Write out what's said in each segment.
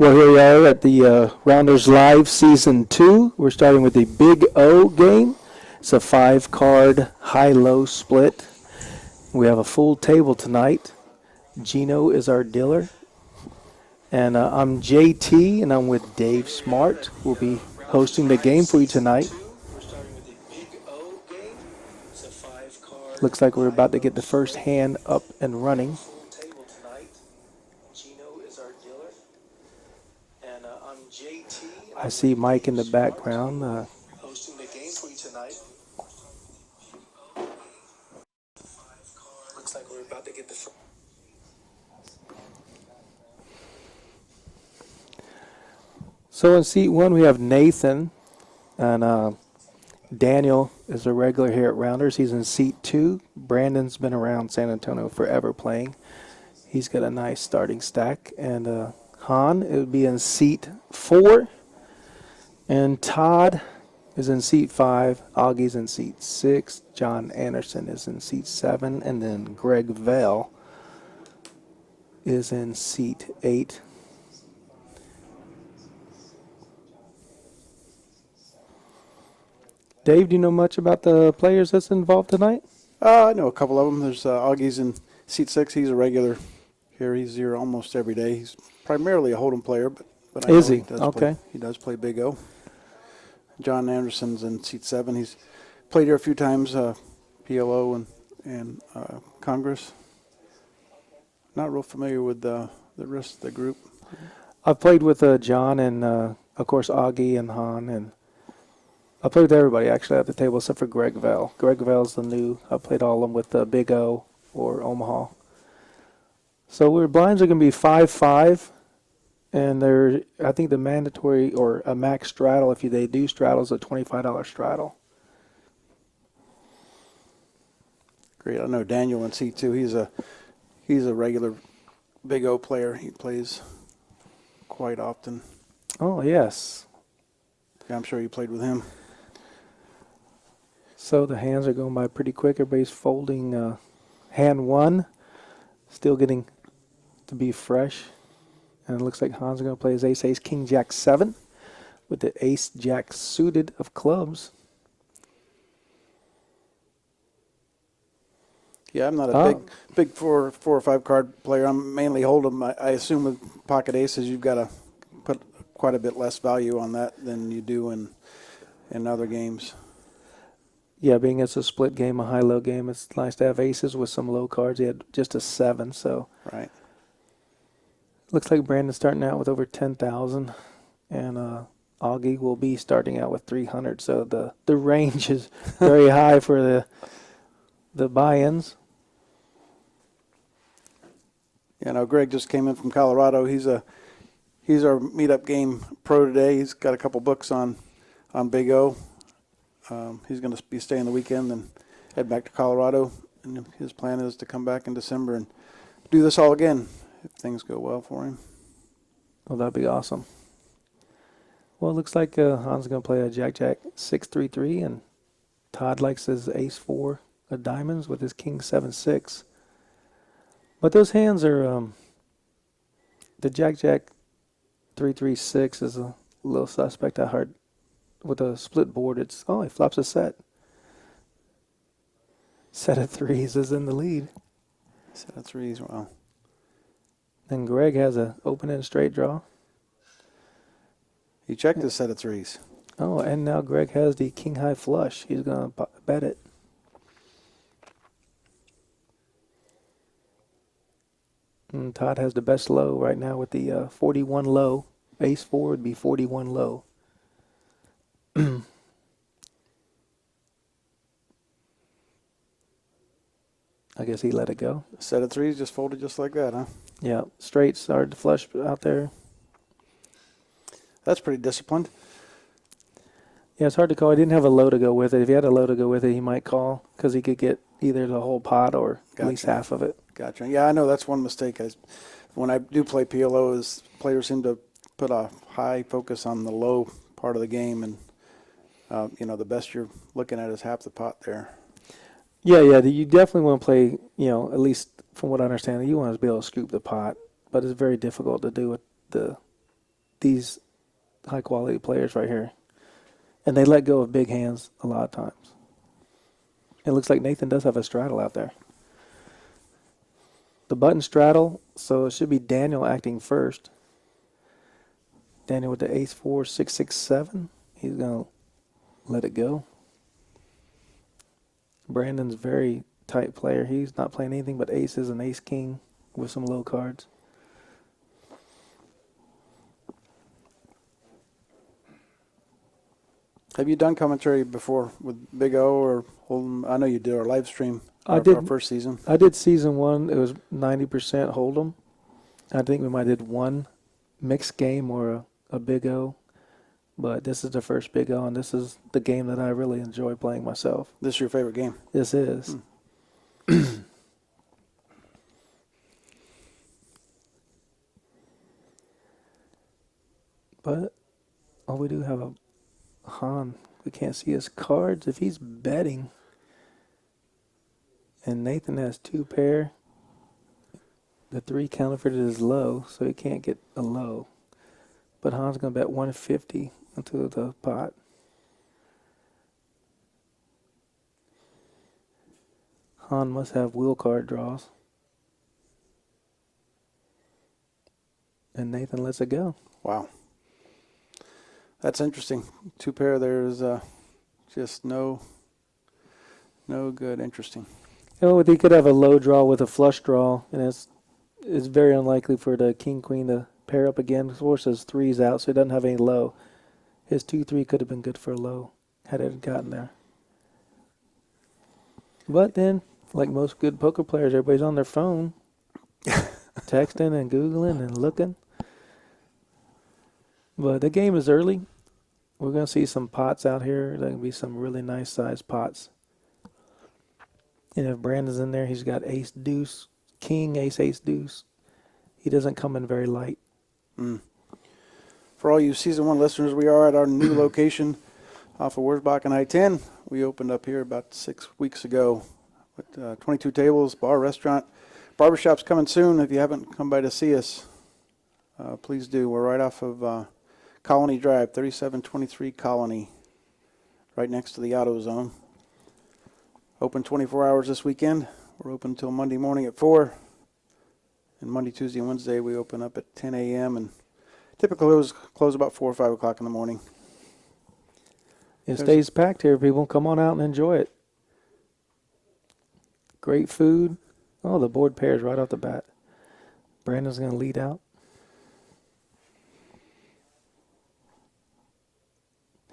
Well, here we are at the Rounders Live Season 2. We're starting with the Big O game. It's a 5-card high-low split. We have a full table tonight. Gino is our dealer. And I'm JT, and I'm with Dave Smart. We'll be hosting the game for you tonight. Looks like we're about to get the first hand up and running. I see Mike in the background. Hosting the game for you tonight. Looks like we're about to get the first. So in seat 1 we have Nathan, and Daniel is a regular here at Rounders. He's in seat 2. Brandon's been around San Antonio forever playing. He's got a nice starting stack. And Han, it would be in seat 4. And Todd is in seat 5. Augie's in seat 6. John Anderson is in seat 7. And then Greg Vail is in seat 8. Dave, do you know much about the players that's involved tonight? I know a couple of them. There's Augie's in seat 6. He's a regular here. He's here almost every day. He's primarily a Hold'em player, but I is know he? does Okay. he does play Big O. John Anderson's in seat 7. He's played here a few times, PLO and Congress. Not real familiar with the rest of the group. I've played with John and, of course, Augie and Han, and I played with everybody actually at the table except for Greg Vail. Greg Vail's the new. I played all of them with Big O or Omaha. So our blinds are going to be 5-5, and I think the mandatory or a max straddle, if they do straddle, is a $25 straddle. Great. I know Daniel in seat 2. He's a regular Big O player. He plays quite often. Oh, yes. Yeah, I'm sure you played with him. So the hands are going by pretty quick. Everybody's folding hand 1, still getting to be fresh. And it looks like Hans is going to play his ace, king, jack 7 with the ace, jack suited of clubs. Yeah, I'm not a big 4 or 5 card player. I'm mainly Hold'em. I assume with pocket aces, you've got to put quite a bit less value on that than you do in other games. Yeah, being it's a split game, a high-low game, it's nice to have aces with some low cards. He had just a 7, so. Right. Looks like Brandon's starting out with over 10,000, and Augie will be starting out with 300. So the range is very high for the buy-ins. You know, Greg just came in from Colorado. He's our meetup game pro today. He's got a couple books on Big O. He's going to be staying the weekend and head back to Colorado. And his plan is to come back in December and do this all again if things go well for him. Well, that'd be awesome. Well, it looks like Hans is going to play a jack-jack 6-3-3, and Todd likes his ace-4 of diamonds with his king 7-6. But those hands are the jack-jack 3-3-6 is a little suspect. I heard with a split board. He flops a set. Set of 3s is in the lead. Set of 3s, wow. And Greg has an open-end straight draw. He checked his set of 3s. Oh, and now Greg has the king-high flush. He's going to bet it. And Todd has the best low right now with the 41 low. Ace-4 would be 41 low. I guess he let it go. Set of 3s just folded just like that, huh? Yeah, straight started to flush out there. That's pretty disciplined. Yeah, it's hard to call. He didn't have a low to go with it. If he had a low to go with it, he might call because he could get either the whole pot or at least half of it. Gotcha. Yeah, I know that's one mistake. When I do play PLO, is players seem to put a high focus on the low part of the game, and the best you're looking at is half the pot there. Yeah, you definitely want to play, at least from what I understand, you want to be able to scoop the pot, but it's very difficult to do with these high quality players right here. And they let go of big hands a lot of times. It looks like Nathan does have a straddle out there. The button straddle, so it should be Daniel acting first. Daniel with the ace 4, 6, 6, 7. He's going to let it go. Brandon's very tight player. He's not playing anything but aces and ace king with some low cards. Have you done commentary before with Big O or Hold'em? I know you did our live stream. I Our did. first season. I did season 1. It was 90% Hold'em. I think we might have did one mixed game or a Big O. But this is the first Big O, and this is the game that I really enjoy playing myself. This is your favorite game? This is. But, oh, we do have a Han. We can't see his cards. If he's betting, and Nathan has 2 pair, the 3 counterfeited is low, so he can't get a low. But Han's going to bet 150 into the pot. Han must have wheel card draws. And Nathan lets it go. Wow. That's interesting. 2 pair there's just no good. Interesting. You know, he could have a low draw with a flush draw, and it's very unlikely for the king queen to pair up again. Of course, his 3's out, so he doesn't have any low. His 2-3 could have been good for a low had it gotten there. But then, like most good poker players, everybody's on their phone, texting and Googling and looking. But the game is early. We're going to see some pots out here. There going to be some really nice sized pots. And if Brandon's in there, he's got ace deuce, king, ace, ace deuce. He doesn't come in very light. For all you season 1 listeners, we are at our new location off of Wurzbach I-10. We opened up here about 6 weeks ago with 22 tables, bar, restaurant. Barbershop's coming soon. If you haven't come by to see us, please do. We're right off of Colony Drive, 3723 Colony, right next to the AutoZone. Open 24 hours this weekend. We're open until Monday morning at 4. And Monday, Tuesday, and Wednesday we open up at 10 a.m. and typically close about 4 or 5 o'clock in the morning. It stays packed here. People come on out and enjoy it. Great food. Oh, the board pairs right off the bat. Brandon's going to lead out.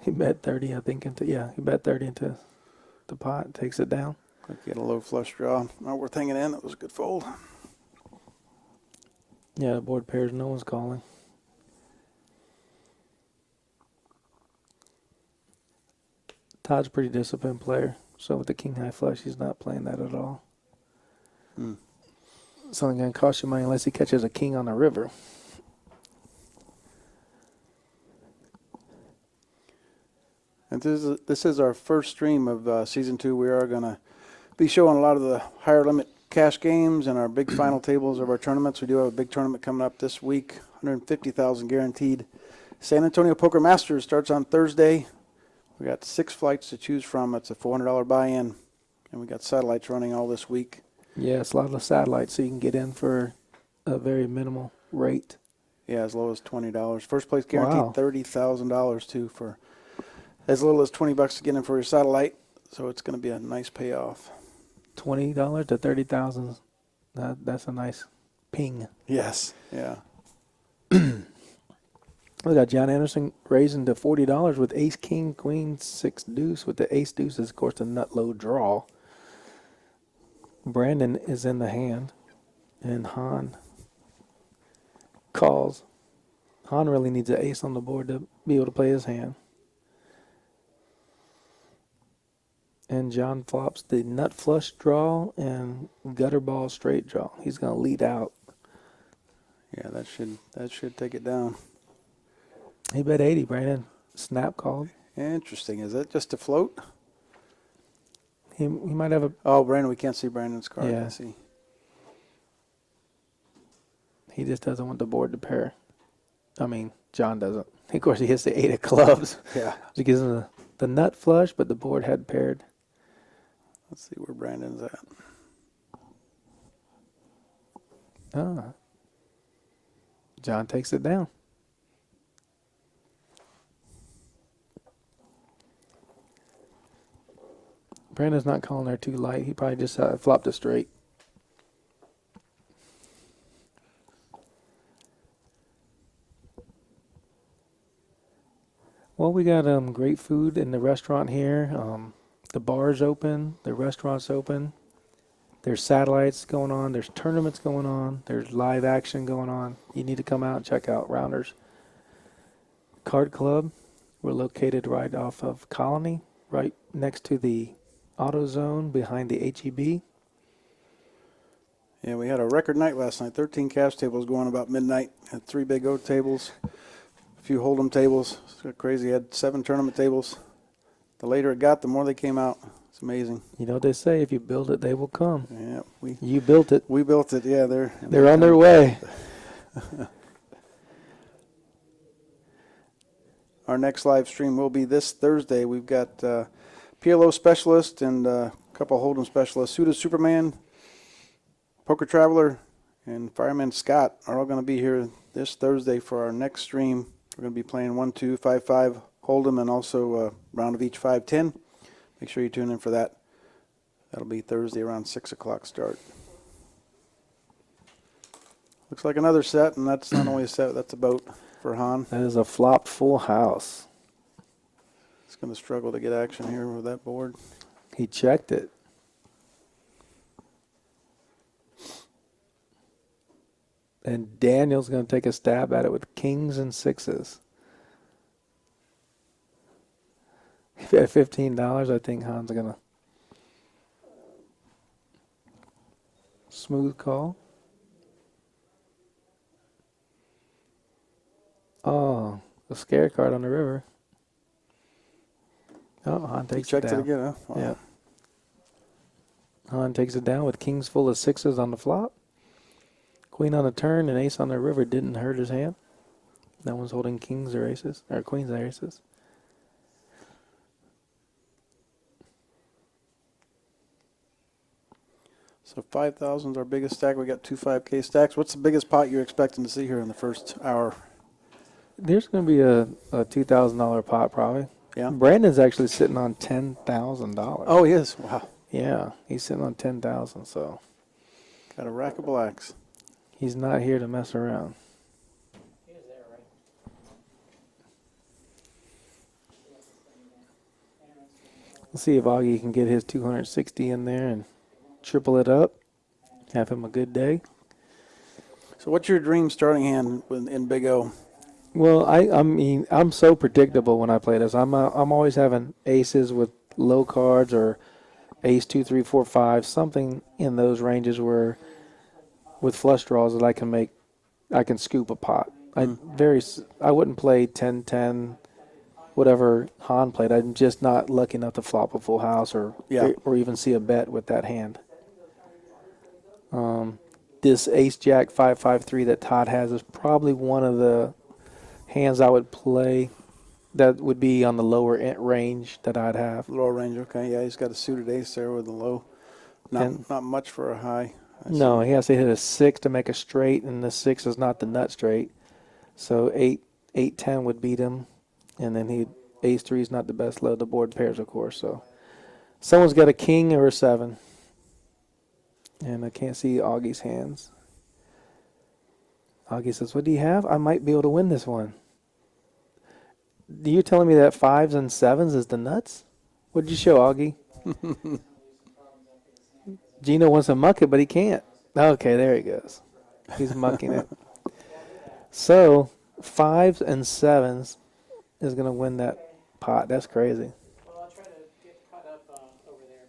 He bet 30, I think, he bet 30 into the pot, takes it down. Get a low flush draw. Not worth hanging in. That was a good fold. Yeah, the board pairs, no one's calling. Todd's a pretty disciplined player, so with the king high flush, he's not playing that at all. It's only going to cost you money unless he catches a king on the river. And this is our first stream of Season 2. We are going to be showing a lot of the higher limit cash games and our big final tables of our tournaments. We do have a big tournament coming up this week, $150,000 guaranteed. San Antonio Poker Masters starts on Thursday. We got 6 flights to choose from. It's a $400 buy-in, and we got satellites running all this week. Yeah, it's a lot of satellites, so you can get in for a very minimal rate. Yeah, as low as $20. First place guaranteed. Wow. $30,000 too for as little as $20 to get in for your satellite. So it's going to be a nice payoff. $20 to $30,000. That's a nice ping. Yes. Yeah. We got John Anderson raising to $40 with ace, king, queen, 6 deuce. With the ace deuce is, of course, a nut low draw. Brandon is in the hand, and Han calls. Han really needs an ace on the board to be able to play his hand. And John flops the nut flush draw and gutter ball straight draw. He's going to lead out. Yeah, that should take it down. He bet 80, Brandon. Snap called. Interesting. Is that just a float? He might have a... Oh, Brandon, we can't see Brandon's card. Yeah. I see. He just doesn't want the board to pair I mean, John doesn't. Of course, he hits the 8 of clubs. Yeah. He gives him the nut flush, but the board had paired. Let's see where Brandon's at. Ah. John takes it down. Brandon's not calling there too light. He probably just flopped it straight. Well, we got great food in the restaurant here. The bar's open. The restaurant's open. There's satellites going on. There's tournaments going on. There's live action going on. You need to come out and check out Rounders Card Club. We're located right off of Colony, right next to the AutoZone behind the HEB. Yeah, we had a record night last night. 13 cash tables going about midnight. Had 3 Big O tables, a few Hold'em tables. It's crazy. Had 7 tournament tables. The later it got, the more they came out. It's amazing. You know what they say, if you build it, they will come. Yeah, You built it. we built it. Yeah, They're on their way. Our next live stream will be this Thursday. We've got PLO specialist and a couple of Hold'em specialists. Suda Superman, Poker Traveler, and Fireman Scott are all going to be here this Thursday for our next stream. We're going to be playing 1, 2, 5, 5 Hold'em and also a round of each 5, 10. Make sure you tune in for that. That'll be Thursday around 6 o'clock start. Looks like another set, and that's not only a set, that's a boat for Han. That is a flop full house. He's going to struggle to get action here with that board. He checked it. And Daniel's going to take a stab at it with kings and sixes. If you had $15, I think Han's going to smooth call. Oh, the scare card on the river. Oh, Han He takes it checked down. it again, huh? Wow. Yeah. Han takes it down with kings full of sixes on the flop. Queen on the turn and ace on the river didn't hurt his hand. That one's holding kings or aces, or queens or aces. So 5,000 is our biggest stack. We got 2 5K stacks. What's the biggest pot you're expecting to see here in the first hour? There's going to be a $2,000 pot probably. Yeah. Brandon's actually sitting on $10,000. Oh, he is. Wow. Yeah, he's sitting on 10,000. So Got a rack of blacks. he's not here to mess around. Let's see if Augie can get his 260 in there and triple it up. Have him a good day. So what's your dream starting hand in Big O? Well, I mean, I'm so predictable when I play this. I'm always having aces with low cards or ace 2, 3, 4, 5, something in those ranges where with flush draws that I can scoop a pot. I wouldn't play 10, 10, whatever Han played. I'm just not lucky enough to flop a full house or even see a bet with that hand. This ace jack 5, 5, 3 that Todd has is probably one of the hands I would play that would be on the lower range that I'd have. Lower range, okay. Yeah, he's got a suited ace there with a low. Not much for a high. No, he has to hit a 6 to make a straight, and the 6 is not the nut straight. So 8, 10 would beat him, and then ace 3 is not the best low. The board pairs, of course. So someone's got a king or a 7. And I can't see Augie's hands. Augie says, what do you have? I might be able to win this one. You're telling me that 5s and 7s is the nuts? What did you show, Augie? Gino wants to muck it, but he can't. Okay, there he goes. He's mucking it. So 5s and 7s is going to win that pot. That's crazy. Well, I'll try to get caught up over there.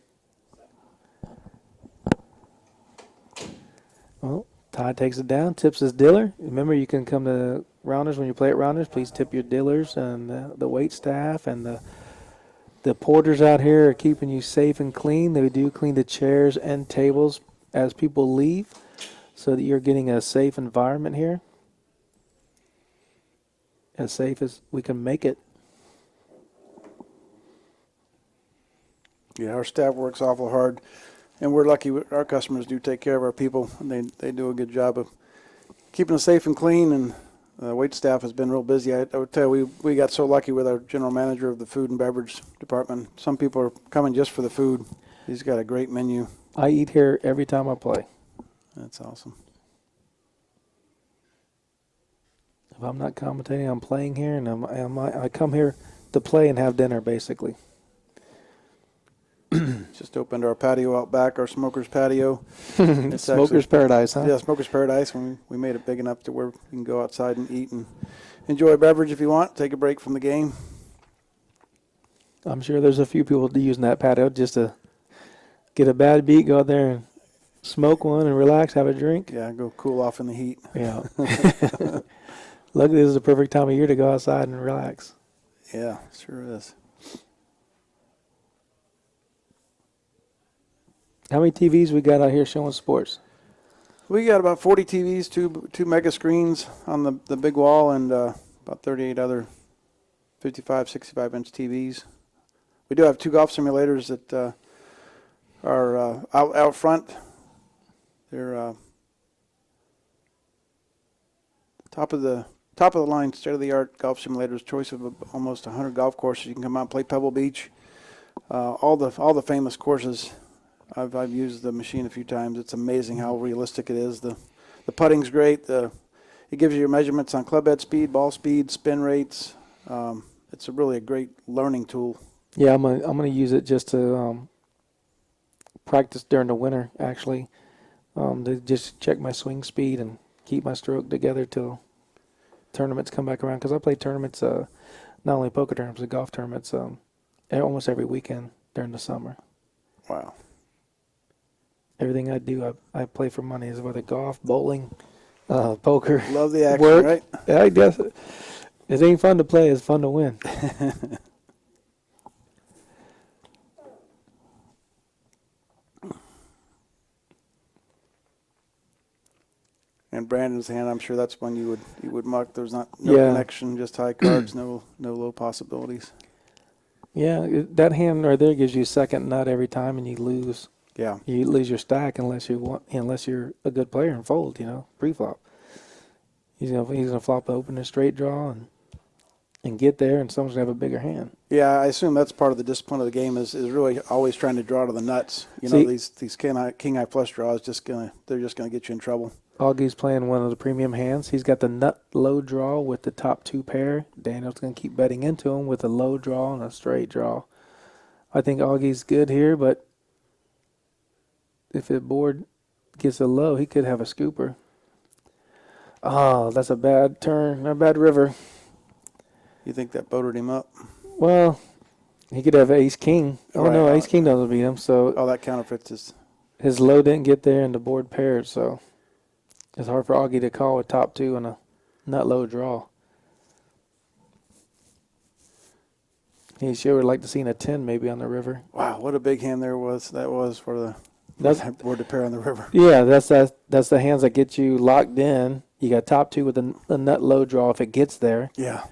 Well, Todd takes it down, tips his dealer. Remember, you can come to Rounders when you play at Rounders. Please tip your dealers and the wait staff and the porters out here are keeping you safe and clean. They do clean the chairs and tables as people leave so that you're getting a safe environment here. as safe as we can make it. Yeah, our staff works awful hard, and we're lucky. Our customers do take care of our people, and they do a good job of keeping us safe and clean. And the wait staff has been real busy. I would tell you, we got so lucky with our general manager of the food and beverage department. Some people are coming just for the food. He's got a great menu. I eat here every time I play. That's awesome. If I'm not commentating, I'm playing here, and I come here to play and have dinner, basically. Just opened our patio out back, our smoker's patio. It's Smoker's Paradise, huh? Yeah, Smoker's Paradise. We made it big enough to where you can go outside and eat and enjoy a beverage if you want. Take a break from the game. I'm sure there's a few people using that patio just to get a bad beat, go out there and smoke one and relax, have a drink. Yeah, go cool off in the heat. Yeah. Luckily, this is the perfect time of year to go outside and relax. Yeah, sure is. How many TVs we got out here showing sports? We got about 40 TVs, two mega screens on the big wall, and about 38 other 55, 65-inch TVs. We do have 2 golf simulators that are out front. They're top of the line, state-of-the-art golf simulators. Choice of almost 100 golf courses. You can come out and play Pebble Beach. All the famous courses. I've used the machine a few times. It's amazing how realistic it is. The putting's great. It gives you your measurements on club head speed, ball speed, spin rates. It's really a great learning tool. Yeah, I'm gonna use it just to practice during the winter. Actually, to just check my swing speed and keep my stroke together till tournaments come back around. Because I play tournaments, not only poker tournaments, but golf tournaments, almost every weekend during the summer. Wow. Everything I do, I play for money. Is whether golf, bowling, poker. Love the action, work. right? Yeah, I guess it ain't fun to play. It's fun to win. And Brandon's hand, I'm sure that's when you would muck. There's no connection, just high cards, no low possibilities. Yeah, that hand right there gives you second nut every time, and you lose. Yeah. You lose your stack unless you're a good player and fold. Pre-flop. He's gonna flop open a straight draw and get there, and someone's gonna have a bigger hand. Yeah, I assume that's part of the discipline of the game is really always trying to draw to the nuts. These king high flush draws they're just gonna get you in trouble. Augie's playing one of the premium hands. He's got the nut low draw with the top 2 pair. Daniel's going to keep betting into him with a low draw and a straight draw. I think Augie's good here, but if the board gets a low, he could have a scooper. Oh, that's a bad turn, a bad river. You think that boated him up? Well, he could have ace-king. Oh, Right. no, ace-king doesn't beat him. So That counterfeits his low didn't get there and the board paired, so it's hard for Augie to call with top 2 and a nut low draw. He sure would like to see a 10 maybe on the river. Wow, what a big hand that was for That's that board to pair on the river. Yeah, that's the hands that get you locked in. You got top 2 with a nut low draw if it gets there, Yeah.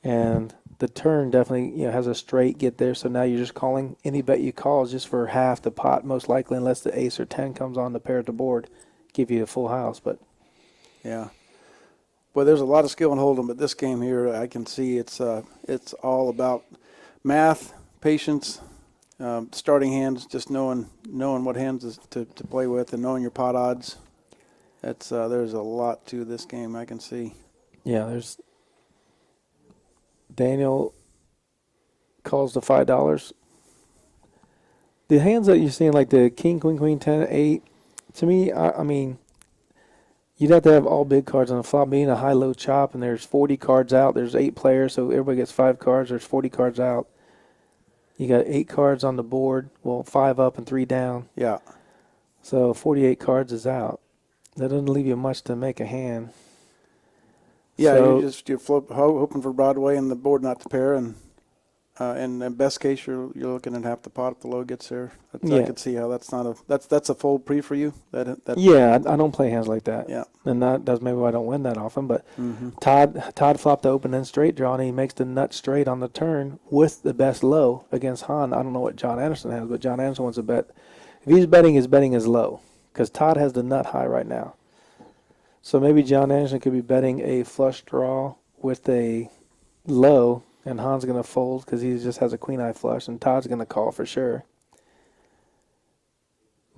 and the turn definitely has a straight get there. So now you're just calling any bet you call is just for half the pot most likely, unless the ace or 10 comes on the pair at the board, give you a full house. But Yeah. Well, there's a lot of skill in hold'em, but this game here, I can see it's all about math, patience, starting hands, just knowing what hands to play with, and knowing your pot odds. There's a lot to this game, I can see. yeah, there's Daniel calls the $5. The hands that you're seeing, like the king, queen, queen, 10, 8, to me, I mean, you'd have to have all big cards on the flop, being a high-low chop, and there's 40 cards out. There's 8 players, so everybody gets 5 cards. There's 40 cards out. You got 8 cards on the board, 5 up and 3 down. Yeah. So 48 cards is out. That doesn't leave you much to make a hand. Yeah, So, you're hoping for Broadway and the board not to pair, and And in best case, you're looking at half the pot if the low gets there. I Yeah. could see how that's not a that's a fold pre for you. That Yeah, I don't play hands like that. Yeah. And that's maybe why I don't win that often. But Mm-hmm. Todd flopped the open end straight draw, and he makes the nut straight on the turn with the best low against Han. I don't know what John Anderson has, but John Anderson wants to bet. If he's betting his low, because Todd has the nut high right now. So maybe John Anderson could be betting a flush draw with a low, and Han's going to fold because he just has a queen eye flush, and Todd's going to call for sure.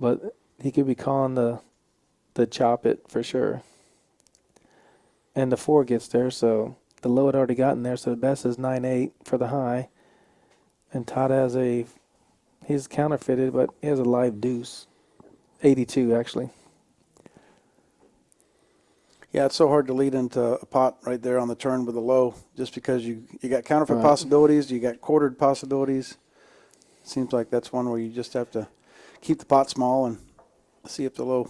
But he could be calling the chop it for sure. And the 4 gets there, so the low had already gotten there, so the best is 9-8 for the high. And Todd has he's counterfeited, but he has a live deuce. 82, actually. Yeah, it's so hard to lead into a pot right there on the turn with a low, just because you got counterfeit Right. possibilities, you got quartered possibilities. Seems like that's one where you just have to keep the pot small and see if the low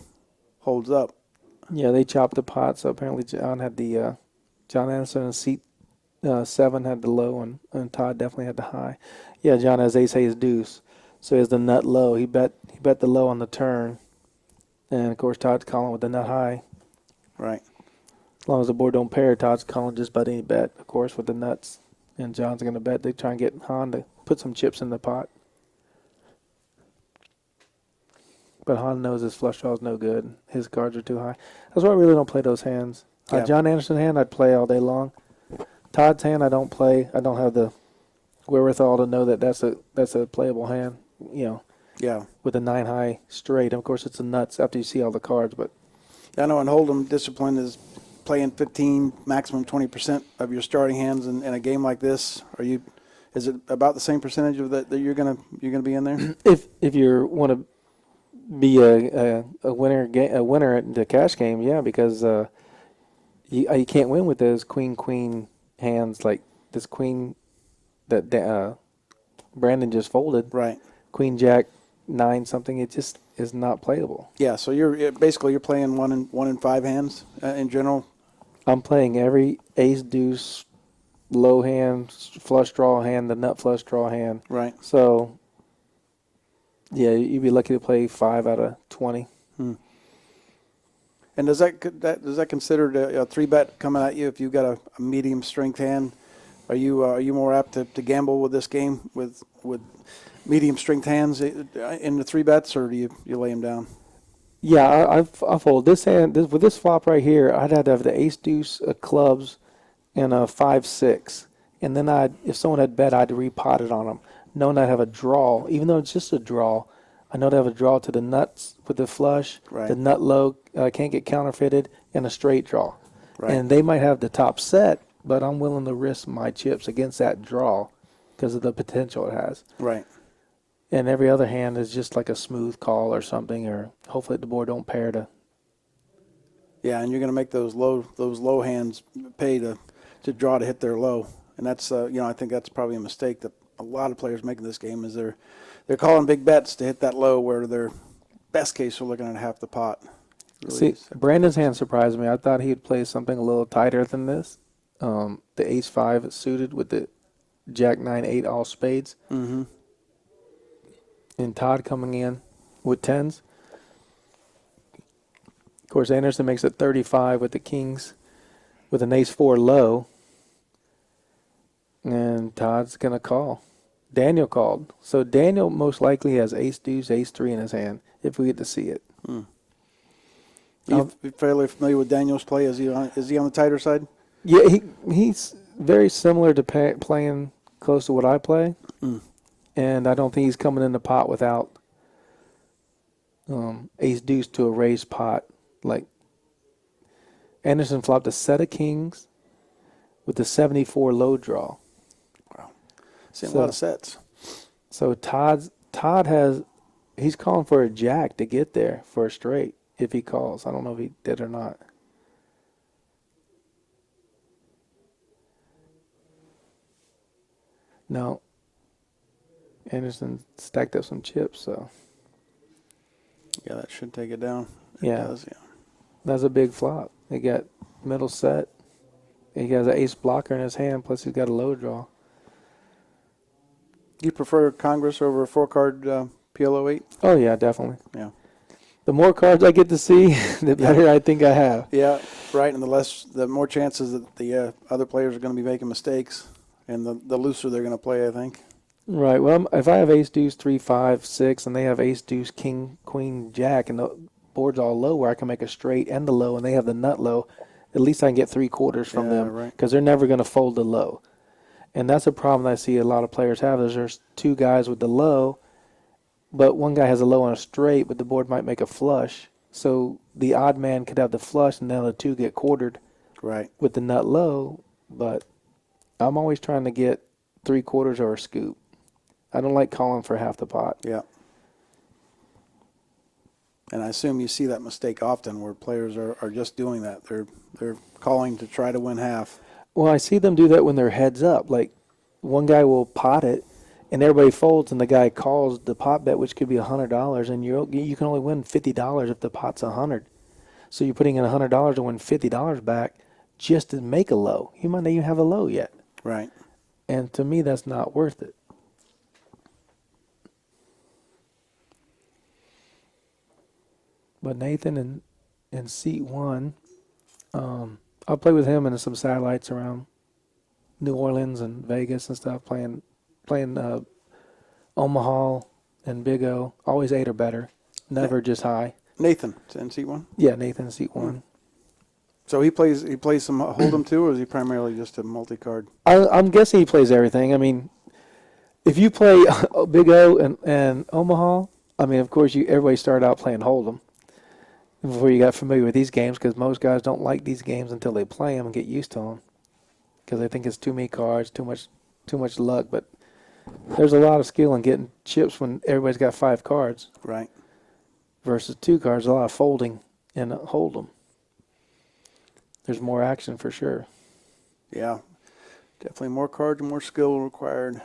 holds up. Yeah, they chopped the pot, so apparently John had the John Anderson in seat 7 had the low, and Todd definitely had the high. Yeah, John has ace deuce, so he has the nut low. He bet the low on the turn, and of course Todd's calling with the nut high. Right. As long as the board don't pair, Todd's calling just about any bet, of course, with the nuts. And John's going to bet. They try and get Han to put some chips in the pot. But Han knows his flush draw is no good. His cards are too high. That's why I really don't play those hands. Yeah. John Anderson's hand, I'd play all day long. Todd's hand, I don't play. I don't have the wherewithal to know that that's a playable hand, Yeah. with a 9 high straight. Of course, it's a nuts after you see all the cards, but I know in Hold'em, discipline is playing 15, maximum 20% of your starting hands in a game like this. Is it about the same percentage of that you're gonna be in there? if you want to be a winner at the cash game, yeah, because you can't win with those queen hands like this queen that Brandon just folded. Right. Queen jack 9 something. It just is not playable. Yeah. So you're playing 1 in 5 hands in general. I'm playing every ace deuce low hand, flush draw hand, the nut flush draw hand. Right. So yeah, you'd be lucky to play 5 out of 20. And does that considered a 3-bet coming at you if you've got a medium strength hand? Are you more apt to gamble with this game with medium strength hands in the 3-bets, or do you lay them down? Yeah, I fold this hand. With this flop right here, I'd have to have the ace deuce of clubs and a 5-6, and then if someone had bet, I'd repot it on them, knowing I'd have a draw. Even though it's just a draw, I know I'd have a draw to the nuts with the flush, Right. the nut low can't get counterfeited, and a straight draw. Right. And they might have the top set, but I'm willing to risk my chips against that draw because of the potential it has. Right. And every other hand is just like a smooth call or something, or hopefully the board don't pair to. Yeah, and you're going to make those low hands pay to draw to hit their low, and that's I think that's probably a mistake that a lot of players make in this game is they're calling big bets to hit that low where their best case we're looking at half the pot. Really See, Brandon's hand surprised me. I thought he'd play something a little tighter than this. The ace 5 suited with the jack 9-8 all spades. Mm-hmm. And Todd coming in with 10s. Of course, Anderson makes it 35 with the kings with an ace 4 low. And Todd's going to call. Daniel called. So Daniel most likely has ace deuce, ace 3 in his hand, if we get to see it. You fairly familiar with Daniel's play? Is he on the tighter side? Yeah, he's very similar to playing close to what I play. And I don't think he's coming in the pot without ace deuce to a raised pot. Like Anderson flopped a set of kings with the 74 low draw. Wow. Seeing a lot of sets. So he's calling for a jack to get there for a straight if he calls. I don't know if he did or not. No. Anderson stacked up some chips, so. Yeah, that should take it down. Yeah. It does, yeah. That's a big flop. He got middle set. He has an ace blocker in his hand, plus he's got a low draw. Do you prefer Congress over a 4-card PLO8? Oh yeah, definitely. Yeah. The more cards I get to see, the better I think I have. Yeah, right. And the more chances that the other players are going to be making mistakes, and the looser they're going to play, I think. Right. Well, if I have ace, deuce, 3, 5, 6, and they have ace, deuce, king, queen, jack, and the board's all low where I can make a straight and the low, and they have the nut low, at least I can get 3/4 from Yeah, them right. because they're never going to fold the low. And that's a problem that I see a lot of players have is there's two guys with the low, but one guy has a low and a straight, but the board might make a flush. So the odd man could have the flush, and then the two get quartered Right. with the nut low. But I'm always trying to get 3/4 or a scoop. I don't like calling for half the pot. Yeah. And I assume you see that mistake often where players are just doing that. They're calling to try to win half. Well, I see them do that when they're heads up. Like one guy will pot it, and everybody folds, and the guy calls the pot bet, which could be $100, and you can only win $50 if the pot's 100. So you're putting in $100 to win $50 back just to make a low. You might not even have a low yet, Right. and to me, that's not worth it. But Nathan in seat one, I'll play with him in some satellites around New Orleans and Vegas and stuff, playing Omaha and Big O. Always 8 or better, never just high. Nathan, in seat one. Yeah, Nathan seat one. So he plays some hold'em too, or is he primarily just a multi-card? I'm guessing he plays everything. I mean, if you play Big O and Omaha, I mean, of course, everybody started out playing hold'em before you got familiar with these games, because most guys don't like these games until they play them and get used to them, because they think it's too many cards, too much luck. But there's a lot of skill in getting chips when everybody's got 5 cards Right. versus 2 cards. A lot of folding in hold'em. There's more action for sure. Yeah. Definitely more cards, more skill required.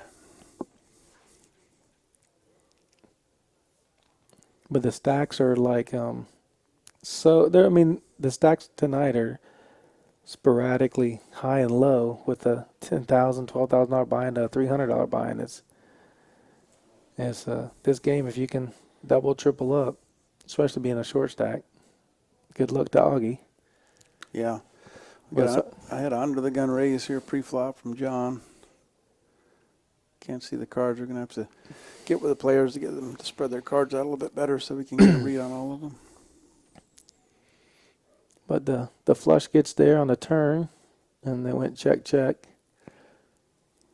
But the stacks are like so there. I mean, the stacks tonight are sporadically high and low with a $10,000, $12,000 buy-in to a $300 buy-in. It's this game, if you can double, triple up, especially being a short stack. Good luck to Augie. Yeah. But I had an under the gun raise here pre-flop from John. Can't see the cards. We're going to have to get with the players to get them to spread their cards out a little bit better so we can get a read on all of them. But the flush gets there on the turn, and they went check, check.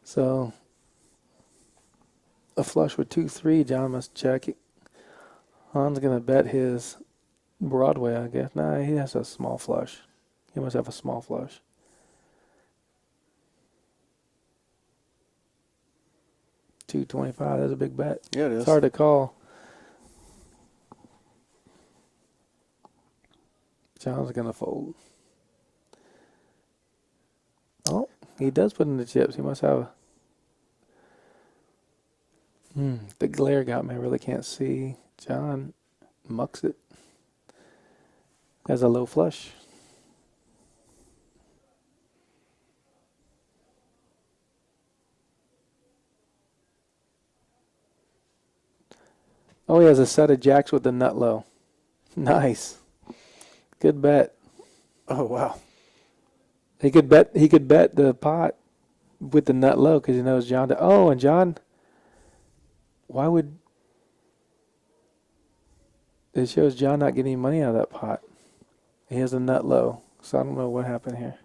So a flush with 2-3, John must check it. Han's going to bet his Broadway, I guess. Nah, he has a small flush. He must have a small flush. $225, that's a big bet. Yeah, it is. It's hard to call. John's going to fold. Oh, he does put in the chips. He must have the glare got me. I really can't see. John mucks it. Has a low flush. Oh, he has a set of jacks with the nut low. Nice. Good bet. Oh, wow. He could bet the pot with the nut low because he knows John. And John, why would it shows John not getting any money out of that pot? He has a nut low, so I don't know what happened here.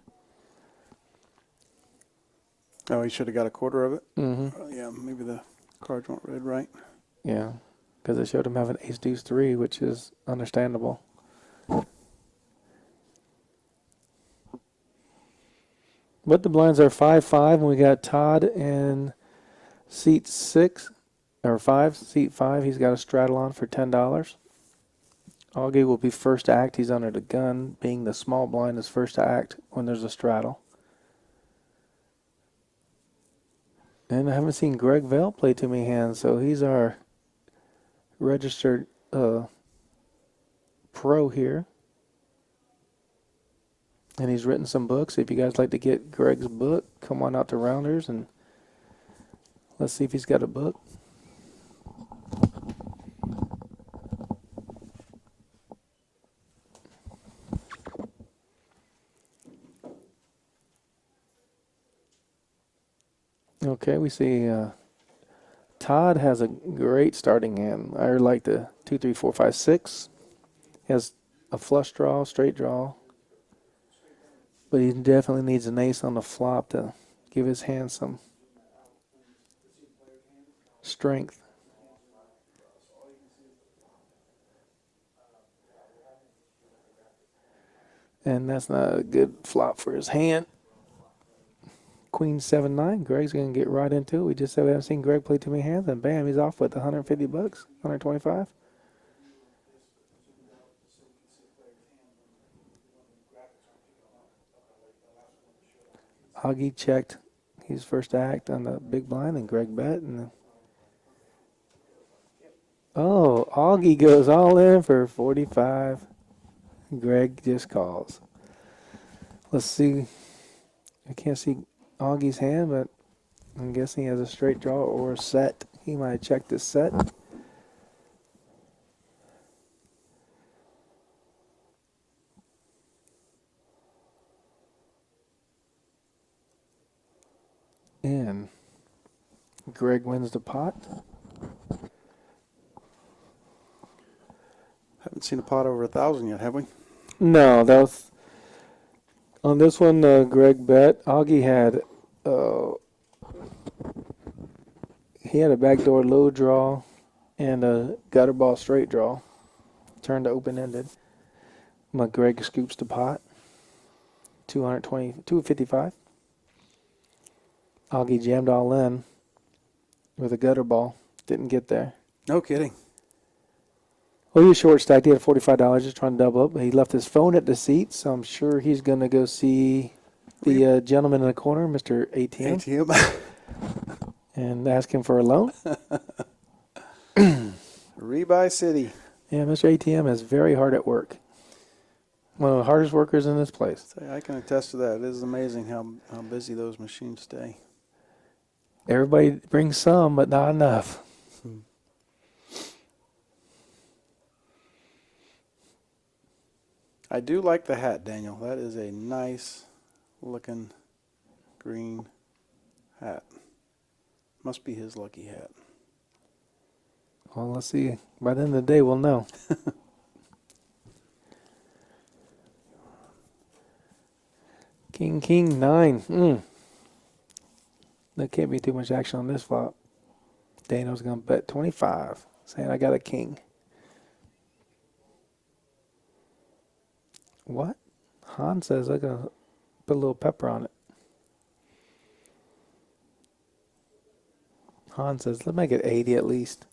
Oh, he should have got a quarter of it? Mm-hmm. Yeah, maybe the cards weren't read right. Yeah, because it showed him having ace deuce 3, which is understandable. But the blinds are 5-5, and we got Todd in seat 6 or 5. Seat 5, he's got a straddle on for $10. Augie will be first to act. He's under the gun, being the small blind is first to act when there's a straddle. And I haven't seen Greg Vail play too many hands, so he's our registered pro here. And he's written some books. If you guys like to get Greg's book, come on out to Rounders and Let's see if he's got a book. Okay, we see Todd has a great starting hand. I like the 2, 3, 4, 5, 6. He has a flush draw, straight draw. But he definitely needs an ace on the flop to give his hand some strength. And that's not a good flop for his hand. Queen 7-9. Greg's going to get right into it. We just said we haven't seen Greg play too many hands, and bam, he's off with $150, 125. Augie checked his first act on the big blind, and Greg bet. And oh, Augie goes all in for 45. Greg just calls. Let's see. I can't see Augie's hand, but I'm guessing he has a straight draw or a set. He might have checked his set. And Greg wins the pot. Haven't seen a pot over 1,000 yet, have we? No, that was on this one. Greg bet. Augie had he had a backdoor low draw and a gutter ball straight draw. Turned to open ended. But Greg scoops the pot. 255. Augie jammed all in with a gutter ball. Didn't get there. No kidding. Well, he was short stacked. He had $45 just trying to double up. But he left his phone at the seat, so I'm sure he's going to go see the gentleman in the corner, Mr. ATM, ATM. and ask him for a loan. Rebuy City. Yeah, Mr. ATM is very hard at work. One of the hardest workers in this place. I can attest to that. It is amazing how busy those machines stay. Everybody brings some, but not enough. I do like the hat, Daniel. That is a nice looking green hat. Must be his lucky hat. Well, let's see. By the end of the day, we'll know. King 9. There can't be too much action on this flop. Daniel's going to bet 25, saying I got a king. What? Han says I'm going to put a little pepper on it. Han says, let's make it 80 at least.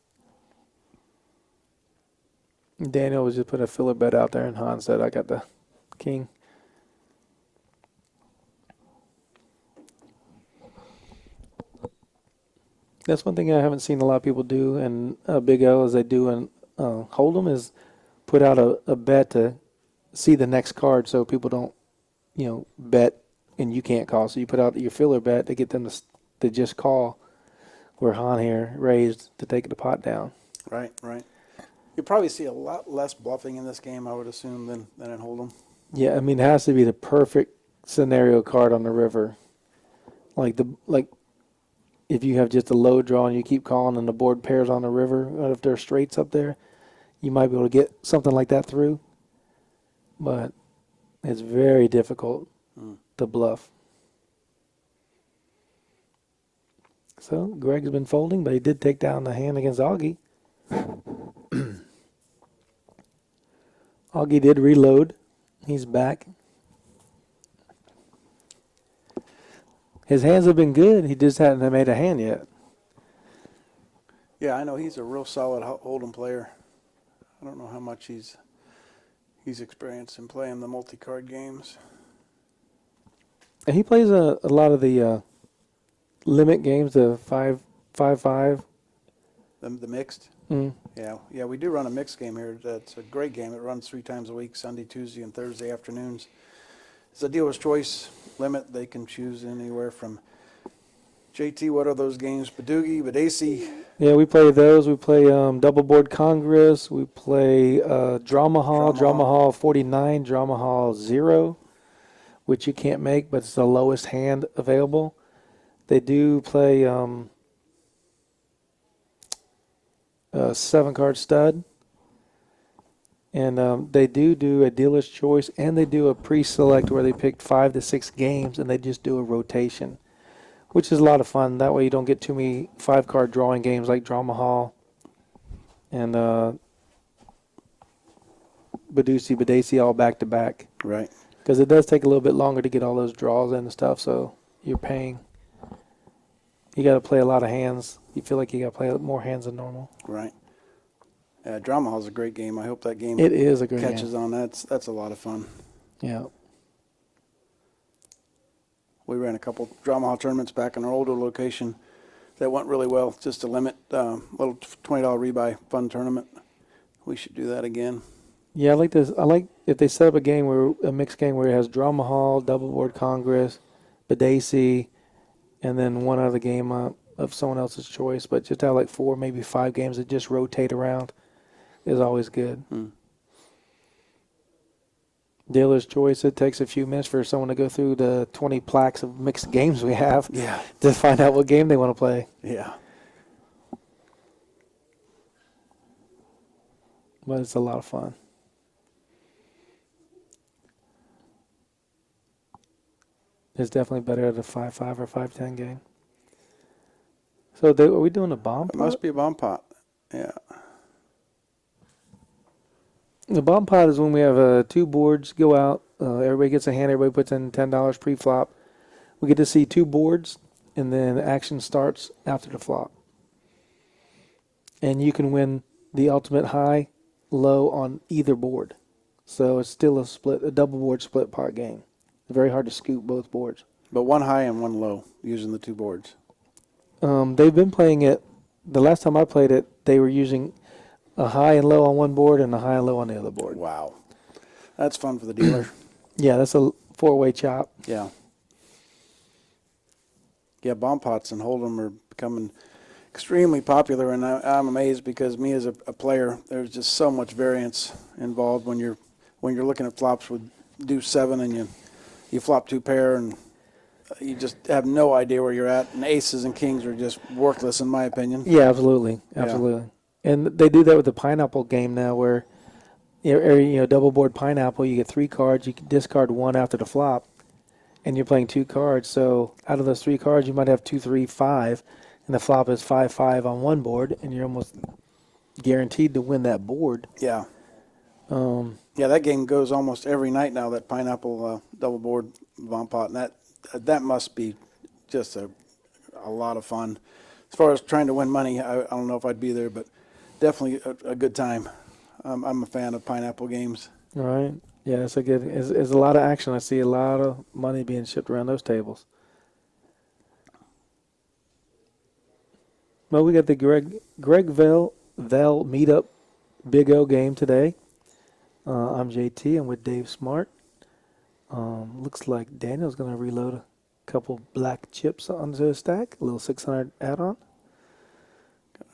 Daniel was just put a filler bet out there, and Han said, I got the king. That's one thing I haven't seen a lot of people do in Big O as they do in Hold'em is put out a bet to see the next card so people don't, bet and you can't call. So you put out your filler bet to get them to just call, where Han here raised to take the pot down. Right. You'll probably see a lot less bluffing in this game, I would assume, than in Hold'em. Yeah, I mean, it has to be the perfect scenario card on the river. Like if you have just a low draw and you keep calling and the board pairs on the river, or if there are straights up there, you might be able to get something like that through. But it's very difficult to bluff. So Greg's been folding, but he did take down the hand against Augie. Augie did reload. He's back. His hands have been good. He just hadn't made a hand yet. Yeah, I know he's a real solid Hold'em player. I don't know how much he's experienced in playing the multi-card games. And he plays a lot of the limit games, the 5-5-5. The mixed? Mm. Yeah, we do run a mixed game here. That's a great game. It runs 3 times a week, Sunday, Tuesday, and Thursday afternoons. It's a dealer's choice limit. They can choose anywhere from JT, what are those games? Badoogie, Badasi. Yeah, we play those. We play Double Board Congress. We play Drama Hall, Drama Hall. 49, Drama Hall 0, which you can't make, but it's the lowest hand available. They do play a 7-card stud. And they do a dealer's choice, and they do a pre-select where they pick 5 to 6 games, and they just do a rotation, which is a lot of fun. That way you don't get too many 5-card drawing games like Drama Hall and Badasi all back-to-back. Right. Because it does take a little bit longer to get all those draws in and stuff, so you're paying. You got to play a lot of hands. You feel like you got to play more hands than normal. Right. Drama Hall's a great game. I hope that game It is a great catches game. on. That's a lot of fun. Yeah. We ran a couple Drama Hall tournaments back in our older location that went really well. Just a limit, little $20 rebuy fun tournament. We should do that again. Yeah, I like this. I like if they set up a mixed game where it has Drama Hall, Double Board Congress, Badasi, and then one other game of someone else's choice. But just have like 4, maybe 5 games that just rotate around is always good. Dealer's choice, it takes a few minutes for someone to go through the 20 plaques of mixed games we have to find out what game they want to play. Yeah. But it's a lot of fun. It's definitely better at a 5-5 or 5-10 game. So are we doing a bomb It pot? must be a bomb pot. Yeah. The bomb pot is when we have 2 boards go out. Everybody gets a hand. Everybody puts in $10 pre-flop. We get to see 2 boards, and then action starts after the flop. And you can win the ultimate high, low on either board. So it's still a double board split pot game. Very hard to scoop both boards. But one high and one low using the 2 boards. They've been playing it. The last time I played it, they were using a high and low on one board and a high and low on the other board. Wow. That's fun for the dealer. Yeah, that's a 4-way chop. Yeah. Yeah, bomb pots and hold'em are becoming extremely popular, and I'm amazed because me as a player, there's just so much variance involved when you're looking at flops with deuce 7 and you flop 2 pair and you just have no idea where you're at, and aces and kings are just worthless in my opinion. Yeah, absolutely. And they do that with the pineapple game now, where double board pineapple, you get 3 cards, you can discard 1 after the flop, and you're playing 2 cards. So out of those 3 cards, you might have 2, 3, 5, and the flop is 5-5 on one board, and you're almost guaranteed to win that board. Yeah. Yeah, that game goes almost every night now. That pineapple double board bomb pot, and that must be just a lot of fun. As far as trying to win money, I don't know if I'd be there, but definitely a good time. I'm a fan of pineapple games. All right. Yeah, it's a lot of action. I see a lot of money being shipped around those tables. Well, we got the Greg Vail meetup Big O game today. I'm JT. I'm with Dave Smart. Looks like Daniel's going to reload a couple black chips onto his stack. A little 600 add-on.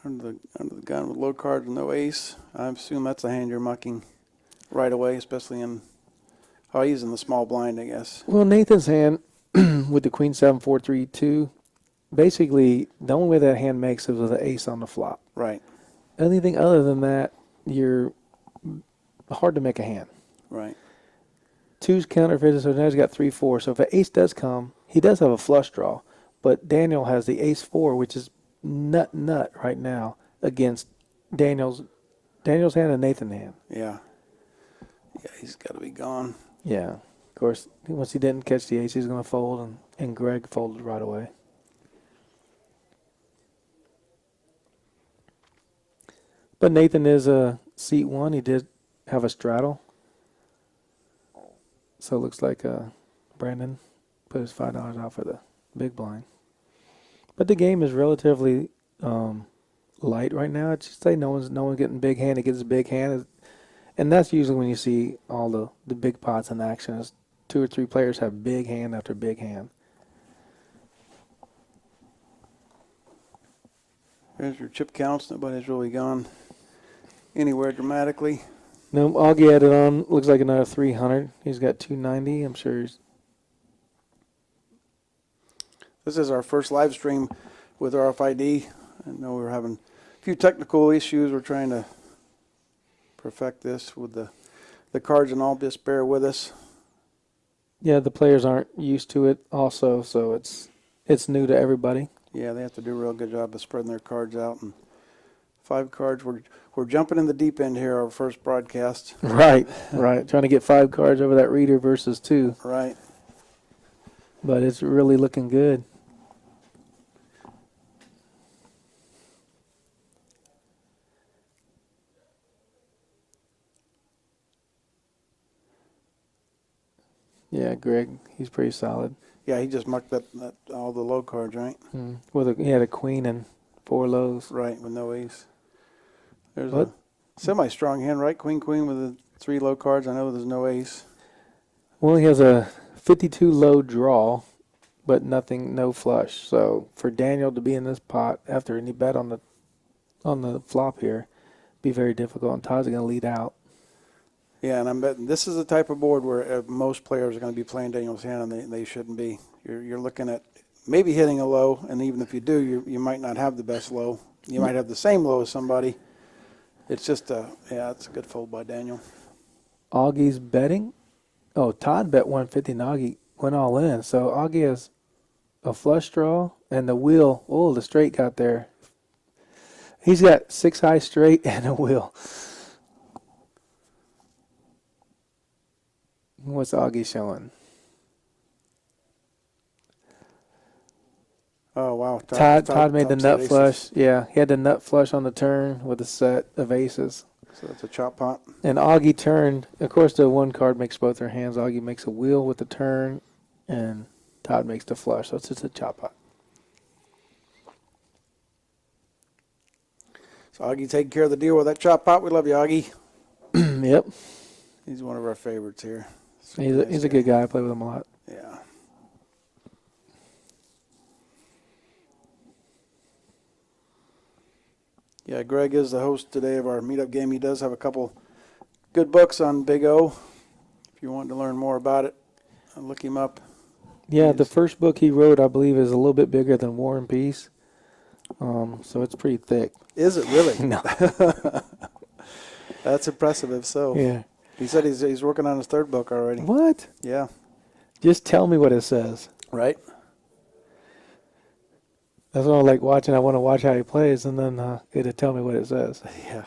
Under the gun with low cards and no ace. I assume that's a hand you're mucking right away, especially he's in the small blind, I guess. Well, Nathan's hand with the Queen 7, 4, 3, 2. Basically, the only way that hand makes is with an ace on the flop. Right. Anything other than that, you're hard to make a hand. Right. 2's counterfeited, so now he's got 3, 4. So if an ace does come, he does have a flush draw. But Daniel has the ace 4, which is nut right now against Daniel's hand and Nathan's hand. Yeah. Yeah, he's got to be gone. Yeah. Of course, once he didn't catch the ace, he's going to fold, and Greg folded right away. But Nathan is a seat 1. He did have a straddle. So it looks like Brandon put his $5 out for the big blind. But the game is relatively light right now. I'd just say no one's getting big hand. It gets a big hand. And that's usually when you see all the big pots in action. Is 2 or 3 players have big hand after big hand. There's your chip counts. Nobody's really gone anywhere dramatically. No, Augie added on. Looks like another 300. He's got 290. I'm sure he's. This is our first live stream with RFID. I know we're having a few technical issues. We're trying to perfect this with the cards and all. Just bear with us. Yeah, the players aren't used to it also, so it's new to everybody. Yeah, they have to do a real good job of spreading their cards out. And 5 cards. We're jumping in the deep end here, our first broadcast. Right. Trying to get 5 cards over that reader versus 2. Right. But it's really looking good. Yeah, Greg, he's pretty solid. Yeah, he just marked that all the low cards, right? He had a queen and 4 lows. Right, with no ace. There's What? a semi-strong hand, right? Queen, with the 3 low cards. I know there's no ace. Well, he has a 52 low draw, but no flush. So for Daniel to be in this pot after any bet on the flop here, be very difficult. And Todd's going to lead out. Yeah, and I'm betting this is the type of board where most players are going to be playing Daniel's hand, and they shouldn't be. You're looking at maybe hitting a low, and even if you do, you might not have the best low. You might have the same low as somebody. It's just it's a good fold by Daniel. Augie's betting. Oh, Todd bet 150 and Augie went all in. So Augie has a flush draw and the wheel. Oh, the straight got there. He's got 6 high straight and a wheel. What's Augie showing? Oh, wow. Todd made the top nut set flush. aces. Yeah, he had the nut flush on the turn with a set of aces. So that's a chop pot. And Augie turned. Of course, the 1 card makes both their hands. Augie makes a wheel with the turn, and Todd makes the flush. So it's just a chop pot. So Augie taking care of the deal with that chop pot. We love you, Augie. Yep. He's one of our favorites here. He's a good guy. I play with him a lot. Yeah. Yeah, Greg is the host today of our meetup game. He does have a couple good books on Big O. If you want to learn more about it, look him up. Yeah, the first book he wrote, I believe, is a little bit bigger than War and Peace. So it's pretty thick. Is it really? No. That's impressive if so. Yeah. He said he's working on his 3rd book already. What? Yeah. Just tell me what it says. Right? That's what I like watching. I want to watch how he plays, and then it'll tell me what it says. Yeah.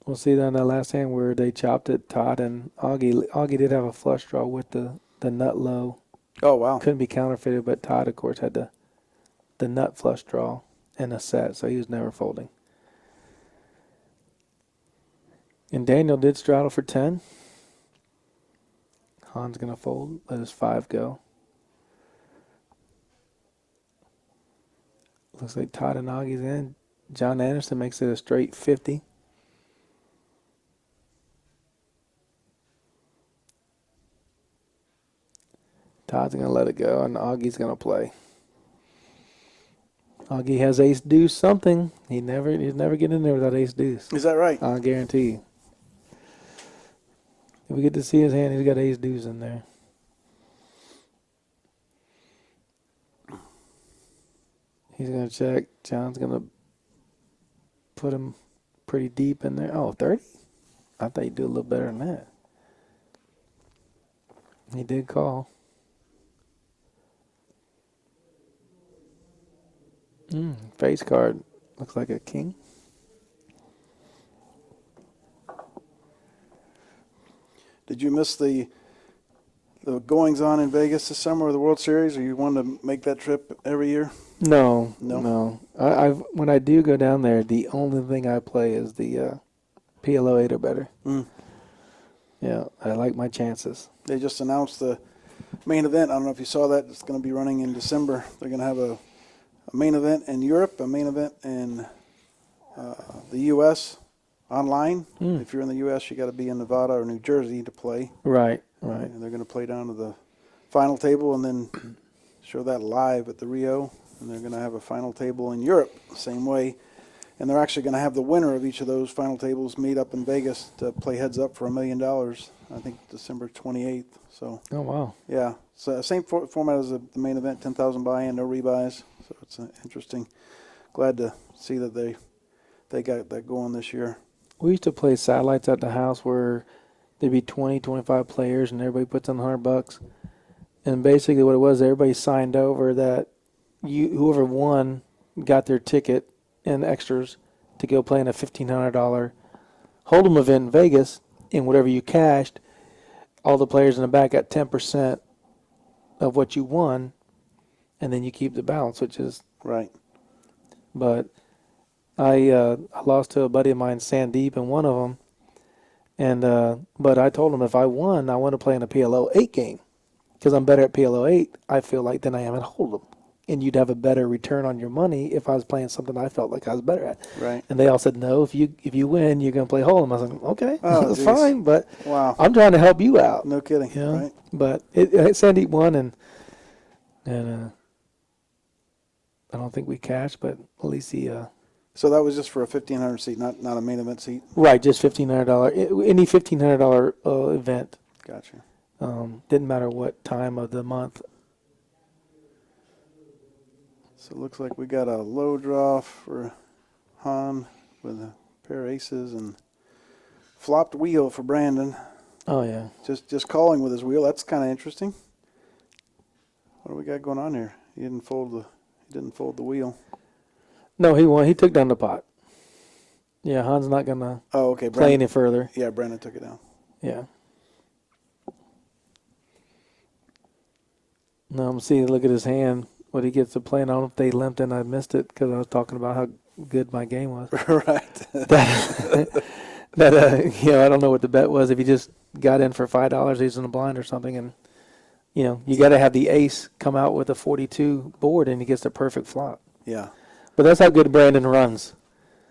We'll see that in that last hand where they chopped it, Todd and Augie. Augie did have a flush draw with the nut low. Oh, wow. Couldn't be counterfeited, but Todd, of course, had the nut flush draw and a set, so he was never folding. And Daniel did straddle for 10. Han's going to fold. Let his 5 go. Looks like Todd and Augie's in. John Anderson makes it a straight 50. Todd's going to let it go, and Augie's going to play. Augie has ace deuce something. He's never getting in there without ace deuce. Is that right? I guarantee you. If we get to see his hand, he's got ace deuce in there. He's going to check. John's going to put him pretty deep in there. Oh, 30? I thought he'd do a little better than that. He did call. Face card looks like a king. Did you miss the goings on in Vegas this summer with the World Series, or you want to make that trip every year? No. No? When I do go down there, the only thing I play is the PLO 8 or better. Yeah, I like my chances. They just announced the main event. I don't know if you saw that. It's going to be running in December. They're going to have a main event in Europe, a main event in the the U.S. online. If you're in the U.S., you got to be in Nevada or New Jersey to play. Right. And they're going to play down to the final table and then show that live at the Rio. And they're going to have a final table in Europe the same way. And they're actually going to have the winner of each of those final tables meet up in Vegas to play heads up for $1 million. I think December 28th. So. Oh wow. Yeah. So same format as the main event, 10,000 buy-in, no rebuys. So it's interesting. Glad to see that they got that going this year. We used to play satellites at the house where there'd be 20, 25 players, and everybody puts in $100. And basically, what it was, everybody signed over that whoever won got their ticket and extras to go play in a $1,500 hold'em event in Vegas. And whatever you cashed, all the players in the back got 10% of what you won, and then you keep the balance, which is right. But I lost to a buddy of mine, Sandeep, in one of them. And but I told him if I won, I want to play in a PLO 8 game because I'm better at PLO 8. I feel like than I am at Hold'em, and you'd have a better return on your money if I was playing something I felt like I was better at. Right. And they all said no. If you win, you're gonna play Hold'em. I was like, okay, Oh, fine, but wow. I'm trying to help you out. No kidding. You know? Right. But Sandeep won, and I don't think we cashed, but at least he. So that was just for a 1,500 seat, not a main event seat. Right, just $1,500. Any $1,500 event. Gotcha. Didn't matter what time of the month. So it looks like we got a low draw for Han with a pair of aces and flopped wheel for Brandon. Oh yeah. Just calling with his wheel. That's kind of interesting. What do we got going on here? He didn't fold the wheel. No, he won. He took down the pot. Yeah, Han's not gonna play any further. Yeah, Brandon took it down. Yeah. No, see, look at his hand. What he gets to play. And I don't know if they limped and I missed it because I was talking about how good my game was. Right. I don't know what the bet was. If he just got in for $5, he's in the blind or something, and you got to have the ace come out with a 42 board, and he gets the perfect flop. Yeah. But that's how good Brandon runs.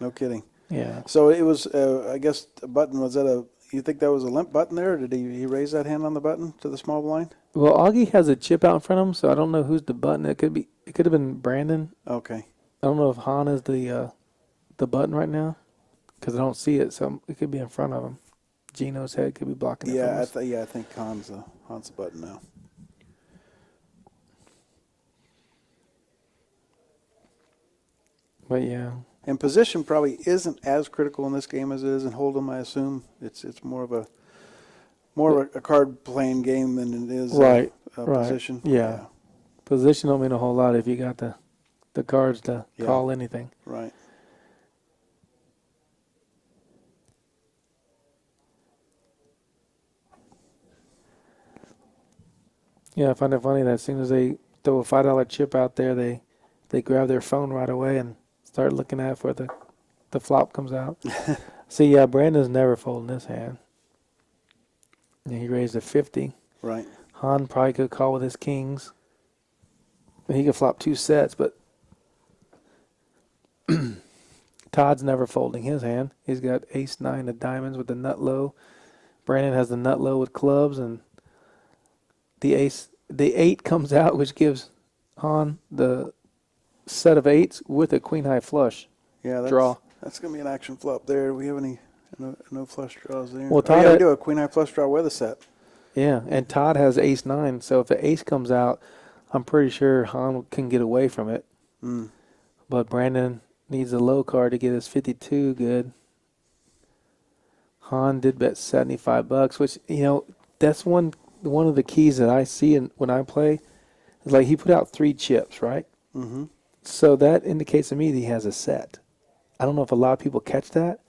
No kidding. Yeah. So it was, I guess, a button. Was that you think that was a limp button there, or did he raise that hand on the button to the small blind? Well, Augie has a chip out in front of him, so I don't know who's the button. It could have been Brandon. Okay. I don't know if Han is the button right now because I don't see it, so it could be in front of him. Gino's head could be blocking it. Yeah, I think Han's the button now. But yeah. And position probably isn't as critical in this game as it is in Hold'em. I assume it's more of a card playing game than it is right. position. Yeah. Position don't mean a whole lot if you got the cards to call anything. Right. Yeah, I find it funny that as soon as they throw a $5 chip out there, they grab their phone right away and start looking at it where the flop comes out. See, yeah, Brandon's never folding this hand. And he raised a 50. Right. Han probably could call with his kings. He could flop 2 sets, but Todd's never folding his hand. He's got ace-9 of diamonds with the nut low. Brandon has the nut low with clubs, and the 8 comes out, which gives Han the set of 8s with a queen-high flush. Yeah, draw. That's going to be an action flop there. Do we have any no flush draws there? Well, Todd we do a queen-high flush draw with a set. Yeah, and Todd has ace-9, so if the ace comes out, I'm pretty sure Han can get away from it. Mm. But Brandon needs a low card to get his 52 good. Han did bet $75, which, that's one of the keys that I see when I play. Is like he put out 3 chips, right? Mm-hmm. So that indicates to me that he has a set. I don't know if a lot of people catch that,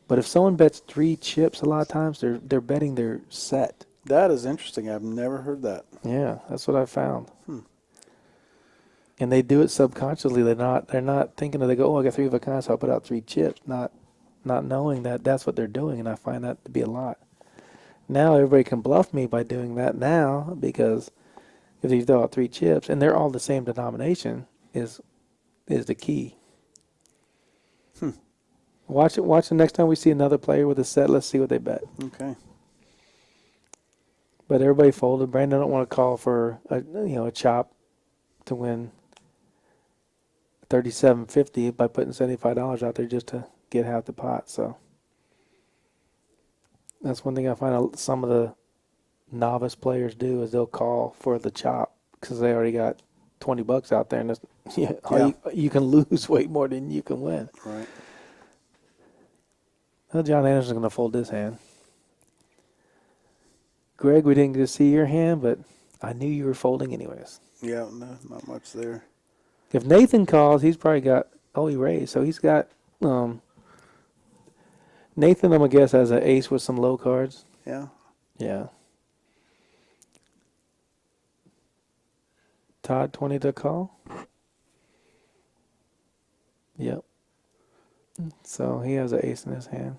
but if someone bets 3 chips, a lot of times they're betting their set. That is interesting. I've never heard that. Yeah, that's what I found. And they do it subconsciously. They're not thinking they go, I got 3 of a kind, so I'll put out 3 chips, not knowing that that's what they're doing, and I find that to be a lot. Now everybody can bluff me by doing that now because if you throw out 3 chips and they're all the same denomination is the key. Watch it. Watch the next time we see another player with a set. Let's see what they bet. Okay. But everybody folded. Brandon don't want to call for a chop to win $37.50 by putting $75 out there just to get half the pot. So that's one thing I find some of the novice players do is they'll call for the chop because they already got $20 out there, and you can lose way more than you can win. Right. Well, John Anderson's going to fold this hand. Greg, we didn't get to see your hand, but I knew you were folding anyways. Yeah, no, not much there. If Nathan calls, he's probably got, he raised. So he's got, Nathan, I'm going to guess, has an ace with some low cards. Yeah. Yeah. Todd, 20 to call. Yep. So he has an ace in his hand.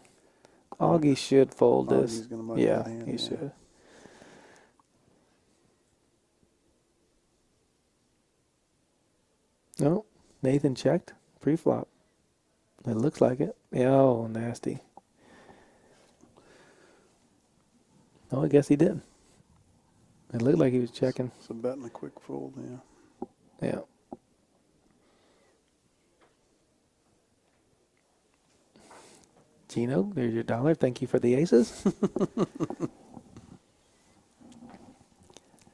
Augie should fold this. Augie's gonna mug Yeah, that hand, he yeah. should. No, Nathan checked pre-flop. It looks like it. Yeah, oh, nasty. No, I guess he did. It looked like he was checking. So betting a quick fold, yeah. Yeah. Gino, there's your dollar. Thank you for the aces.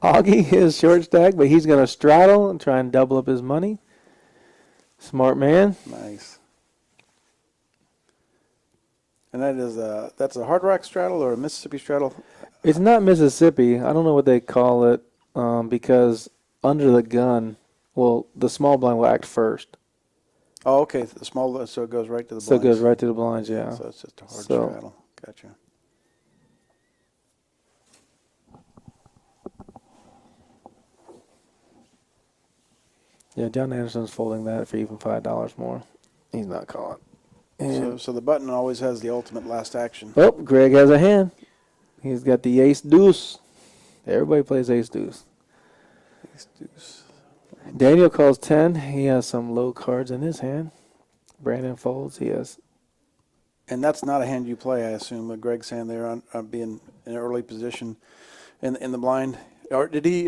Augie is short stack, but he's going to straddle and try and double up his money. Smart man. Nice. And that's a Hard Rock straddle or a Mississippi straddle? It's not Mississippi. I don't know what they call it because under the gun, the small blind will act first. Oh, okay. The small, so it goes right to the blinds. So it goes right to the blinds, yeah. So it's just a hard So- straddle. Gotcha. Yeah, John Anderson's folding that for even $5 more. He's not calling. And So the button always has the ultimate last action. Greg has a hand. He's got the ace deuce. Everybody plays ace deuce. Ace deuce. Daniel calls 10. He has some low cards in his hand. Brandon folds. He has. And that's not a hand you play, I assume. But Greg's hand there on being in an early position in the blind. Or did he?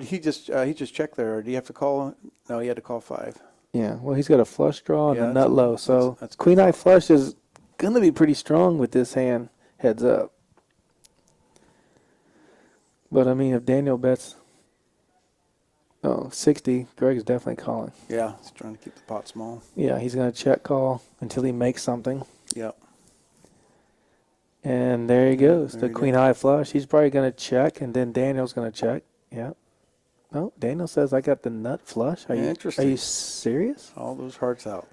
He just checked there. Or do you have to call? No, he had to call 5. Yeah, well, he's got a flush draw and Yeah, a that's nut low. So that's good queen eye flop. flush is going to be pretty strong with this hand heads up. But, I mean, if Daniel bets 60, Greg's definitely calling. Yeah, he's trying to keep the pot small. Yeah, he's going to check call until he makes something. Yep. And there he goes, there the he queen goes. high flush. He's probably going to check, and then Daniel's going to check. Yeah. No, Daniel says, I got the nut flush. Are Interesting. you serious? All those hearts out.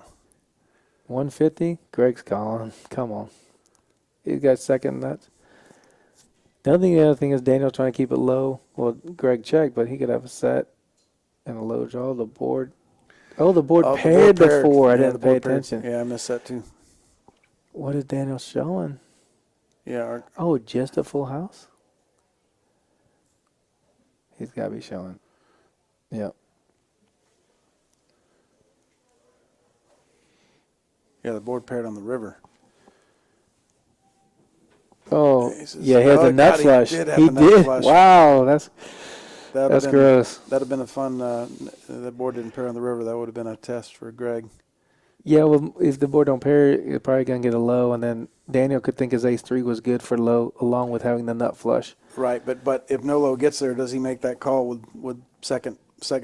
150? Greg's calling. Come on. He's got second nuts. The other thing is Daniel trying to keep it low. Well, Greg checked, but he could have a set and a low draw. The board. Oh, the board Oh, paired the board paired. before. I Yeah, didn't the pay board paired. attention. Yeah, I missed that too. What is Daniel showing? Yeah. Oh, just a full house? He's got to be showing. Yep. Yeah, the board paired on the river. Oh, Jesus. yeah, he has Oh, a nut God, he flush. did have He a nut did. flush. Wow, that's That'd have been, gross. That'd have been a fun. The board didn't pair on the river. That would have been a test for Greg. Yeah, well, if the board don't pair, you're probably going to get a low, and then Daniel could think his ace-3 was good for low, along with having the nut flush. Right, but if Nolo gets there, does he make that call with second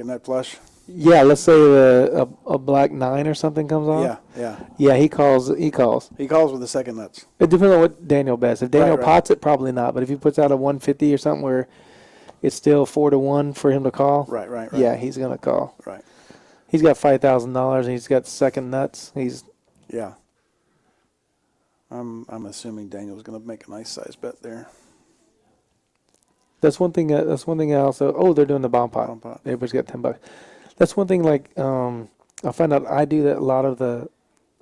nut flush? Yeah, let's say a black 9 or something comes on. Yeah. Yeah, he calls. He calls. He calls with the second nuts. It depends on what Daniel bets. If Daniel Right. pots it, probably not. But if he puts out a 150 or something where it's still 4-1 for him to call, Right. yeah, he's going to call. Right. He's got $5,000 and he's got second nuts. Yeah. I'm assuming Daniel's going to make a nice size bet there. That's one thing. That's one thing. I also. Oh, they're doing the bomb pot. Bomb pot. Everybody's got $10. That's one thing. Like I find out I do that. A lot of the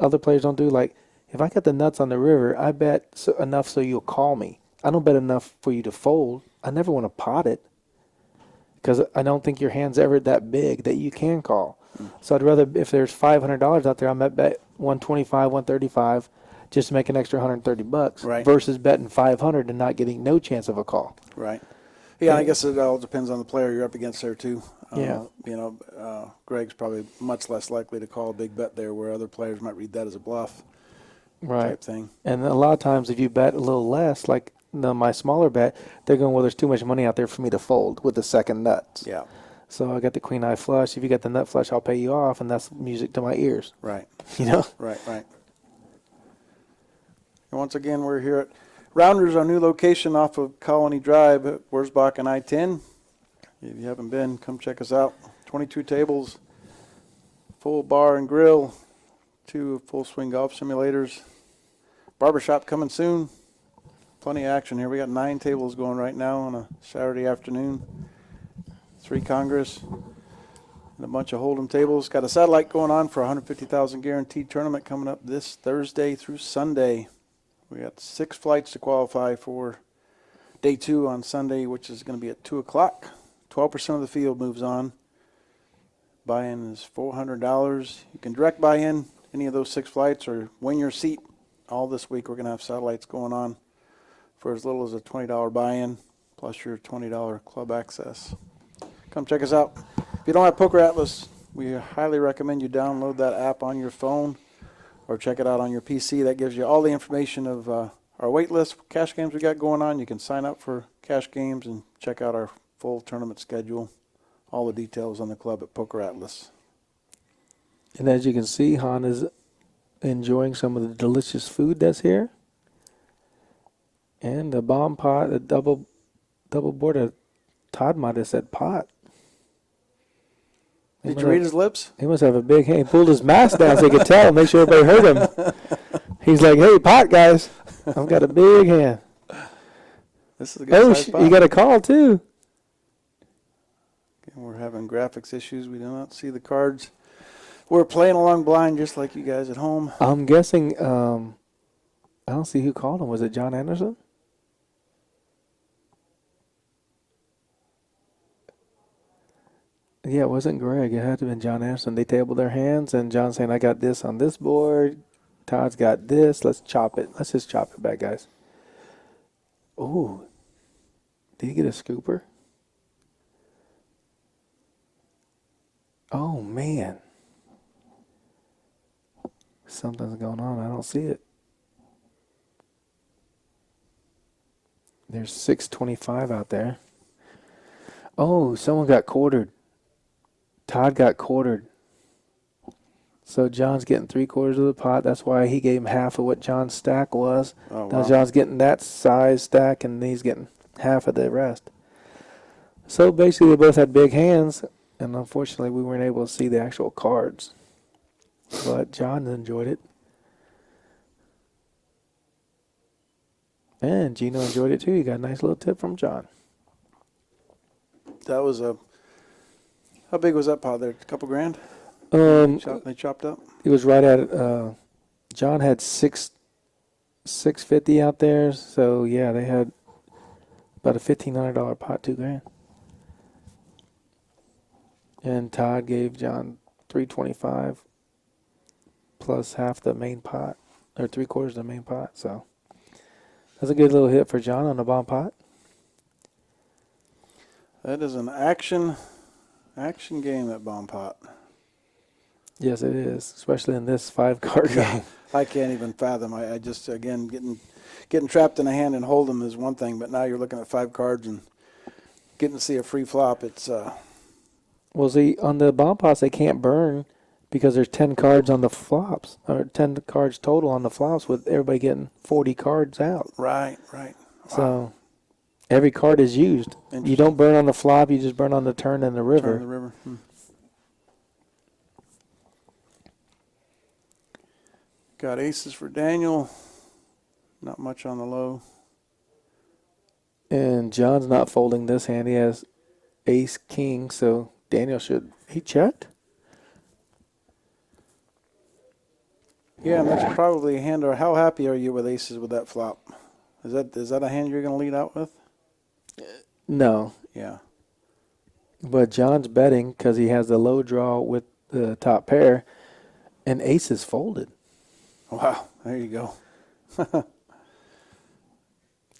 other players don't do. Like if I got the nuts on the river, I bet enough so you'll call me. I don't bet enough for you to fold. I never want to pot it because I don't think your hand's ever that big that you can call. So I'd rather, if there's $500 out there, I might bet 125, 135, just to make an extra $130 Right. versus betting 500 and not getting no chance of a call. Right. Yeah, I guess it all depends on the player you're up against there too. Yeah. Greg's probably much less likely to call a big bet there, where other players might read that as a bluff Right. type thing. And a lot of times if you bet a little less, like my smaller bet, they're going, well, there's too much money out there for me to fold with the second nuts. Yeah. So I got the queen eye flush. If you got the nut flush, I'll pay you off, and that's music to my ears. Right. You know? Right. And once again, we're here at Rounders, our new location off of Colony Drive at Wurzbach and I-10. If you haven't been, come check us out. 22 tables, full bar and grill, 2 full swing golf simulators. Barbershop coming soon. Plenty of action here. We got 9 tables going right now on a Saturday afternoon. 3 Congress and a bunch of Hold'em tables. Got a satellite going on for a $150,000 guaranteed tournament coming up this Thursday through Sunday. We got 6 flights to qualify for day 2 on Sunday, which is going to be at 2 o'clock. 12% of the field moves on. Buy-in is $400. You can direct buy in any of those 6 flights or win your seat. All this week we're going to have satellites going on for as little as a $20 buy-in plus your $20 club access. Come check us out. If you don't have Poker Atlas, we highly recommend you download that app on your phone or check it out on your PC. That gives you all the information of our wait list, cash games we got going on. You can sign up for cash games and check out our full tournament schedule. All the details on the club at Poker Atlas. And as you can see, Han is enjoying some of the delicious food that's here. And the bomb pot, the double board, Todd might have said pot. Did you read his lips? He must have a big hand. He pulled his mask down so he could tell, make sure everybody heard him. He's like, hey, pot guys, I've got a big hand. This is a good size pot. You got a call too. Again, we're having graphics issues. We do not see the cards. We're playing along blind just like you guys at home. I'm guessing, I don't see who called him. Was it John Anderson? Yeah, it wasn't Greg. It had to have been John Anderson. They tabled their hands, and John's saying, I got this on this board. Todd's got this. Let's chop it. Let's just chop it back, guys. Ooh. Did he get a scooper? Oh, man. Something's going on. I don't see it. There's 625 out there. Oh, someone got quartered. Todd got quartered. So John's getting 3/4 of the pot. That's why he gave him half of what John's stack was. Oh, Now wow. John's getting that size stack, and he's getting half of the rest. So basically, they both had big hands, and unfortunately, we weren't able to see the actual cards. But John enjoyed it. And Gino enjoyed it too. He got a nice little tip from John. That was how big was that pot there? A couple grand? They chopped up? It was right at John had 650 out there, so yeah, they had about a $1,500 pot, $2,000. And Todd gave John $325 plus half the main pot, or 3/4 of the main pot. So that's a good little hit for John on the bomb pot. That is an action game, that bomb pot. Yes, it is, especially in this 5-card game. I can't even fathom. I just, again, getting trapped in a hand and hold them is one thing, but now you're looking at 5 cards and getting to see a free flop. It's Well, see, on the bomb pots, they can't burn because there's 10 cards on the flops, or 10 cards total on the flops, with everybody getting 40 cards out. right. Wow. So every card is used. You don't burn on the flop, you just burn on the turn and the river. Turn the river. Got aces for Daniel. Not much on the low. And John's not folding this hand. He has ace king, so Daniel should. He checked? Yeah, and that's probably a hand. Or how happy are you with aces with that flop? Is that a hand you're going to lead out with? No. Yeah. But John's betting because he has the low draw with the top pair, and ace is folded. Wow. There you go. I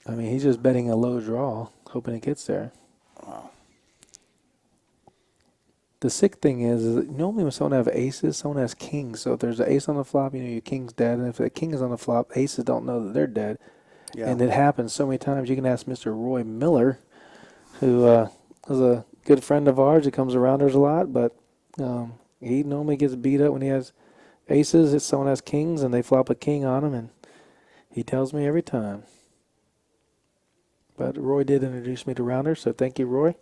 mean, he's just betting a low draw, hoping it gets there. Wow. The sick thing is that normally when someone has aces, someone has kings. So if there's an ace on the flop, you know your king's dead. And if the king is on the flop, aces don't know that they're dead. Yeah. And it happens so many times. You can ask Mr. Roy Miller, who is a good friend of ours. He comes around us a lot, but he normally gets beat up when he has aces. If someone has kings and they flop a king on him, and he tells me every time. But Roy did introduce me to Rounders, so thank you, Roy.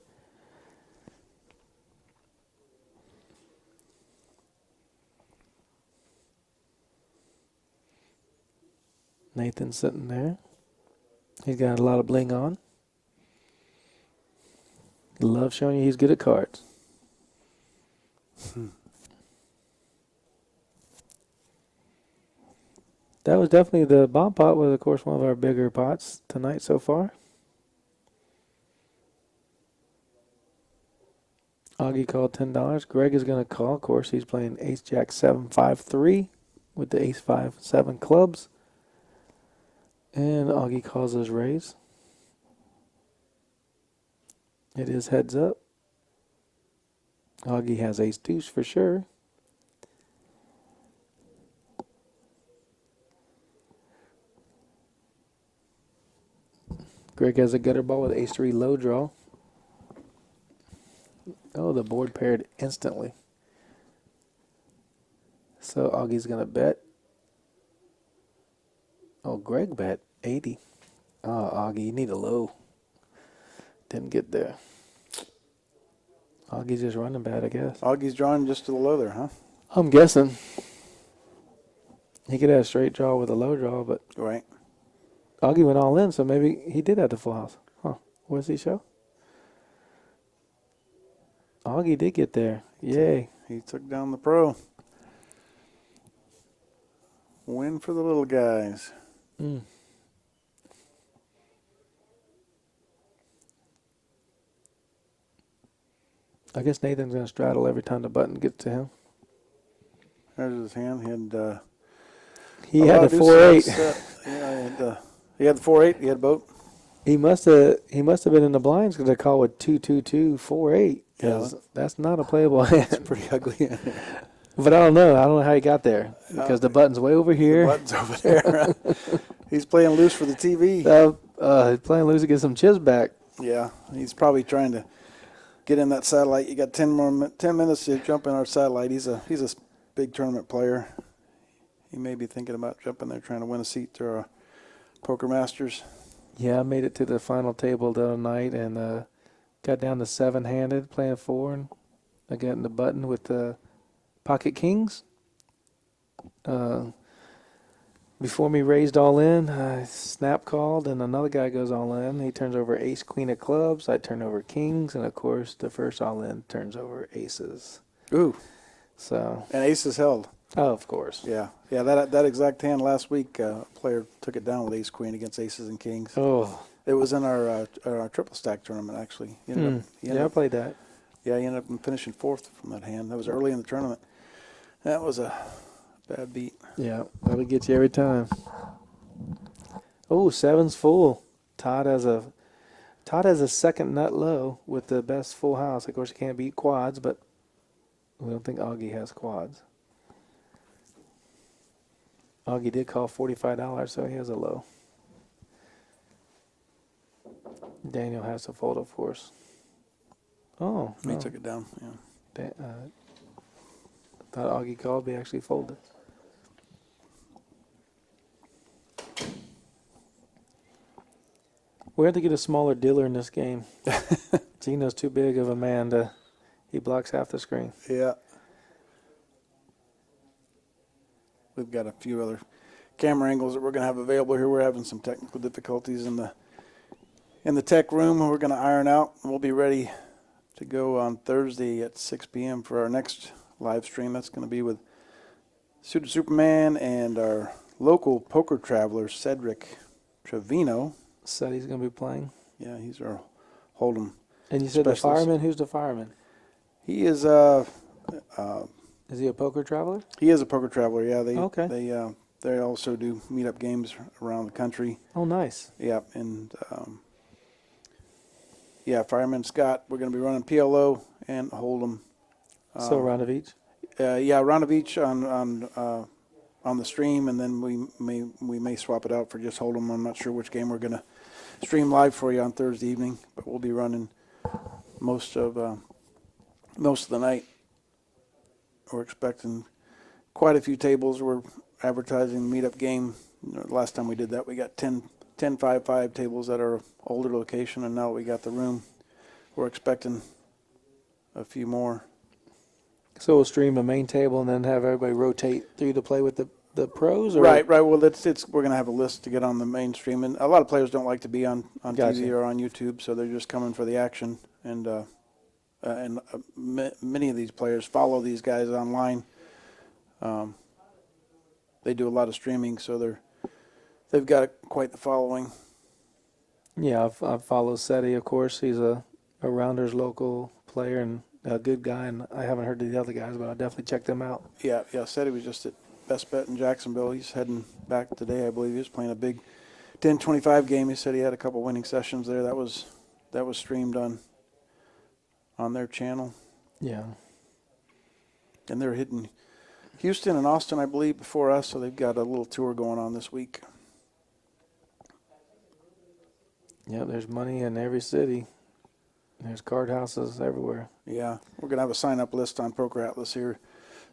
Nathan's sitting there. He's got a lot of bling on. Love showing you he's good at cards. That was definitely the bomb pot was, of course, one of our bigger pots tonight so far. Augie called $10. Greg is going to call. Of course, he's playing Ace Jack 7-5-3 with the Ace 5-7 clubs. And Augie calls his raise. It is heads up. Augie has Ace Deuce for sure. Greg has a gutter ball with Ace 3 low draw. Oh, the board paired instantly. So Augie's going to bet. Oh, Greg bet 80. Oh, Augie, you need a low. Didn't get there. Augie's just running bad, I guess. Augie's drawing just to the low there, huh? I'm guessing. He could have a straight draw with a low draw, but Right. Augie went all in, so maybe he did have the full house. Huh. What does he show? Augie did get there. Yay. He took down the pro. Win for the little guys. Mm. I guess Nathan's going to straddle every time the button gets to him. There's his hand. He had a 4-8. Yeah, he had the 4-8. He had both. He must have been in the blinds because they call it 2-2-2-4-8. Yeah. That's not a playable hand. It's pretty ugly. But I don't know how he got there because the button's way over here. The button's over there. He's playing loose for the TV. He's playing loose to get some chips back. Yeah, he's probably trying to get in that satellite. You got 10 minutes to jump in our satellite. He's a big tournament player. He may be thinking about jumping there, trying to win a seat to our Poker Masters. Yeah, I made it to the final table the other night and got down to 7-handed, playing 4, and I got in the button with the pocket kings. Before me raised all in, I snap called, and another guy goes all in. He turns over ace, queen of clubs. I turn over kings, and of course, the first all in turns over aces. Ooh. So. And aces held. Oh, of course. Yeah. That exact hand last week, a player took it down with ace queen against aces and kings. Oh. It was in our triple stack tournament, actually. He ended I up, played that. yeah, he ended up finishing 4th from that hand. That was early in the tournament. That was a bad beat. Yeah, that'll get you every time. Oh, 7's full. Todd has a second nut low with the best full house. Of course, you can't beat quads, but we don't think Augie has quads. Augie did call $45, so he has a low. Daniel has to fold, of course. Oh, He no. took it down, yeah. Thought Augie called, but he actually folded. We have to get a smaller dealer in this game. Gino's too big of a man he blocks half the screen. Yeah. We've got a few other camera angles that we're going to have available here. We're having some technical difficulties in the tech room. We're going to iron out. We'll be ready to go on Thursday at 6 p.m. for our next live stream. That's going to be with Suited Superman and our local poker traveler, Cedric Trevino. Said he's going to be playing. Yeah, he's our Hold'em. And you said the specialist. fireman? Who's the fireman? He is Is he a poker traveler? he is a poker traveler. Yeah, Okay. they they also do meetup games around the country. Oh, nice. Yeah, and Fireman Scott, we're going to be running PLO and Hold'em. So a round of each? A round of each on the stream, and then we may swap it out for just Hold'em. I'm not sure which game we're going to stream live for you on Thursday evening, but we'll be running most of the night. We're expecting quite a few tables. We're advertising the meetup game. Last time we did that, we got 10 5-5 tables at our older location, and now we got the room. We're expecting a few more. So we'll stream a main table and then have everybody rotate through to play with the pros? Or? Right. Well, we're going to have a list to get on the mainstream, and a lot of players don't like to be on Gotcha. TV or on YouTube, so they're just coming for the action. And many of these players follow these guys online. They do a lot of streaming, so they've got quite the following. Yeah, I've followed Seti, of course. He's a Rounders local player and a good guy, and I haven't heard of the other guys, but I'll definitely check them out. Yeah. Said he was just at Best Bet in Jacksonville. He's heading back today, I believe. He was playing a big 10-25 game. He said he had a couple winning sessions there. That was streamed on their channel. Yeah. And they're hitting Houston and Austin, I believe, before us, so they've got a little tour going on this week. Yeah, there's money in every city. There's card houses everywhere. Yeah, we're going to have a sign-up list on Poker Atlas here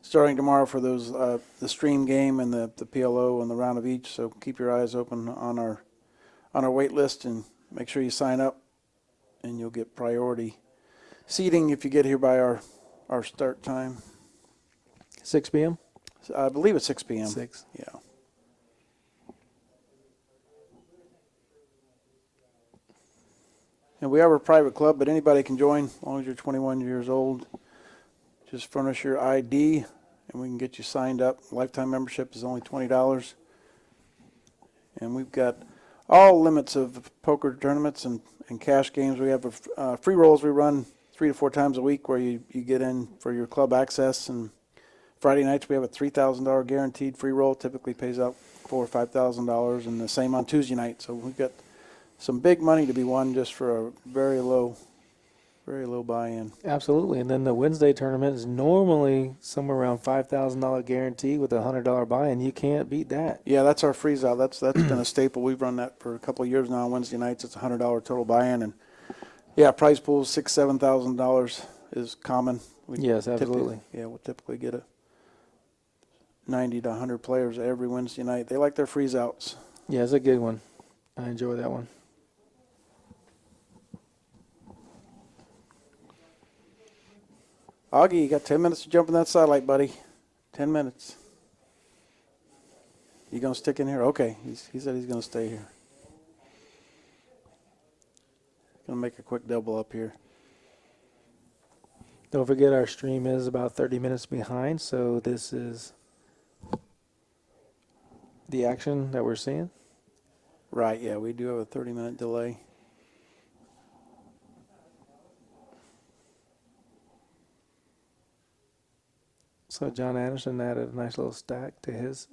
starting tomorrow for those the stream game and the PLO and the round of each, so keep your eyes open on our wait list and make sure you sign up, and you'll get priority seating if you get here by our start time. 6 p.m.? I believe it's 6 p.m. 6. Yeah. And we have a private club, but anybody can join as long as you're 21 years old. Just furnish your ID, and we can get you signed up. Lifetime membership is only $20. And we've got all limits of poker tournaments and cash games. We have free rolls we run 3 to 4 times a week where you get in for your club access. And Friday nights we have a $3,000 guaranteed free roll. Typically pays out $4,000 or $5,000, and the same on Tuesday night. So we've got some big money to be won just for a very low buy-in. Absolutely. And then the Wednesday tournament is normally somewhere around $5,000 guarantee with a $100 buy-in. You can't beat that. Yeah, that's our freeze out. That's been a staple. We've run that for a couple of years now on Wednesday nights. It's a $100 total buy-in, and yeah, prize pools $6,000-$7,000 is common. Yes, absolutely. We'll typically get 90 to 100 players every Wednesday night. They like their freeze outs. Yeah, it's a good one. I enjoy that one. Augie, you got 10 minutes to jump in that satellite, buddy. 10 minutes. You going to stick in here? Okay. He said he's going to stay here. Going to make a quick double up here. Don't forget our stream is about 30 minutes behind, so this is the action that we're seeing. Right, yeah, we do have a 30-minute delay. So John Anderson added a nice little stack to his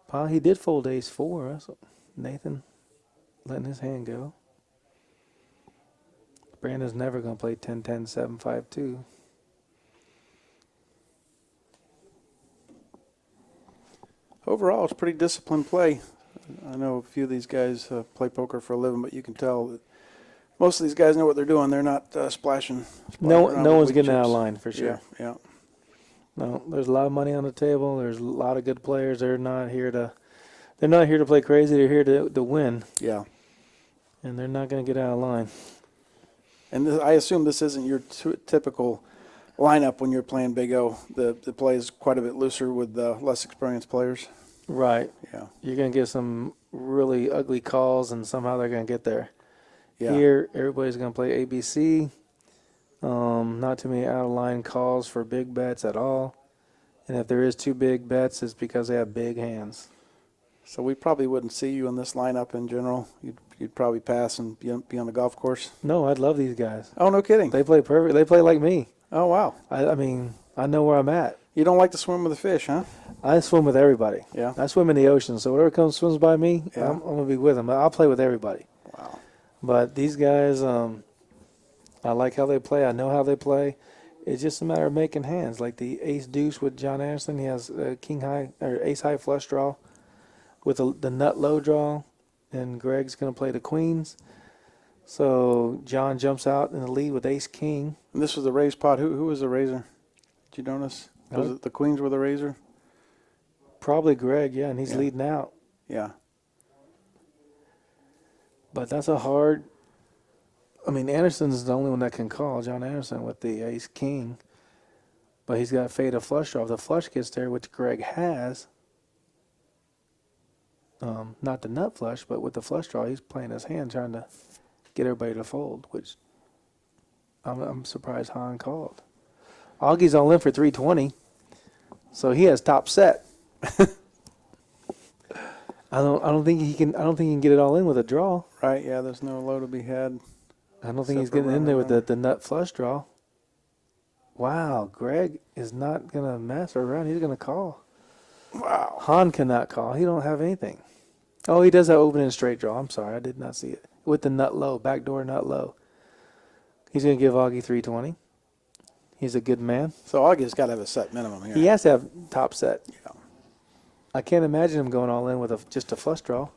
pile. He did fold ace-4. So Nathan letting his hand go. Brandon's never going to play 10-10, 7-5-2. Overall, it's pretty disciplined play. I know a few of these guys play poker for a living, but you can tell that most of these guys know what they're doing. They're not splashing No around one's with getting chips. out of line for sure. Yeah. No, there's a lot of money on the table. There's a lot of good players. They're not here to play crazy. They're here to win. Yeah. And they're not going to get out of line. And I assume this isn't your typical lineup when you're playing Big O. The play is quite a bit looser with less experienced players. Right. Yeah. You're going to get some really ugly calls, and somehow they're going to get there. Yeah. Here, everybody's going to play ABC. Not too many out-of-line calls for big bets at all. And if there is 2 big bets, it's because they have big hands. So we probably wouldn't see you in this lineup in general. You'd probably pass and be on the golf course. No, I'd love these guys. Oh, no kidding. They play perfect. They play like me. Oh, wow. I mean, I know where I'm at. You don't like to swim with the fish, huh? I swim with everybody. Yeah. I swim in the ocean, so whatever comes swims by me, Yeah. I'm gonna be with them. I'll play with everybody. Wow. But these guys, I like how they play. I know how they play. It's just a matter of making hands. Like the ace deuce with John Anderson, he has a king high or ace high flush draw with the nut low draw, and Greg's gonna play the queens. So John jumps out in the lead with ace king. And this was the raise pot. Who was the raiser? Did you notice? Was it the queens were the raiser? Probably Greg, yeah, and he's Yeah. leading out. Yeah. But that's a hard. I mean, Anderson's the only one that can call, John Anderson, with the ace king. But he's got fade a flush draw. If the flush gets there, which Greg has, not the nut flush, but with the flush draw, he's playing his hand trying to get everybody to fold, which I'm surprised Han called. Augie's all in for 320, so he has top set. I don't think he can get it all in with a draw. Right. Yeah. There's no low to be had. I don't think he's Separate getting in there with runner. the nut flush draw. Wow, Greg is not going to mess around. He's going to call. Wow. Han cannot call. He don't have anything. Oh, he does have open and straight draw. I'm sorry, I did not see it. With the nut low, backdoor nut low. He's going to give Augie 320. He's a good man. So Augie's got to have a set minimum here. He has to have top set. Yeah. I can't imagine him going all in with just a flush draw.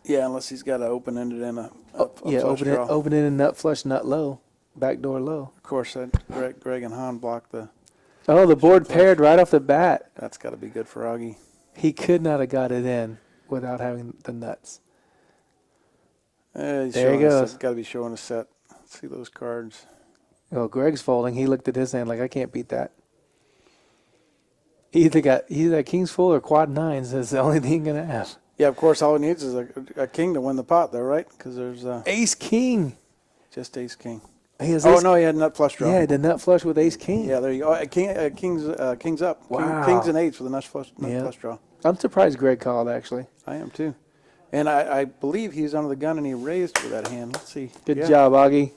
Yeah, unless he's got an open-ended and a flush draw. Open in and nut flush, nut low, backdoor low. Of course, Greg and Han blocked the. Oh, the board flush. paired right off the bat. That's got to be good for Augie. He could not have got it in without having the nuts. He's There he goes. Got to be showing a set. Let's see those cards. Oh, Greg's folding. He looked at his hand like, I can't beat that. He either got kings full or quad nines. That's the only thing he's going to have. Yeah, of course, all he needs is a king to win the pot, though, right? Because there's Ace king. just ace king. He has Oh, no, he had nut flush draw. Yeah, the nut flush with ace king. Yeah, there you go. King's up. Wow. Kings and eights with a nut flush draw. I'm surprised Greg called, actually. I am, too. And I believe he's under the gun and he raised for that hand. Let's see. Good Yeah. job, Augie.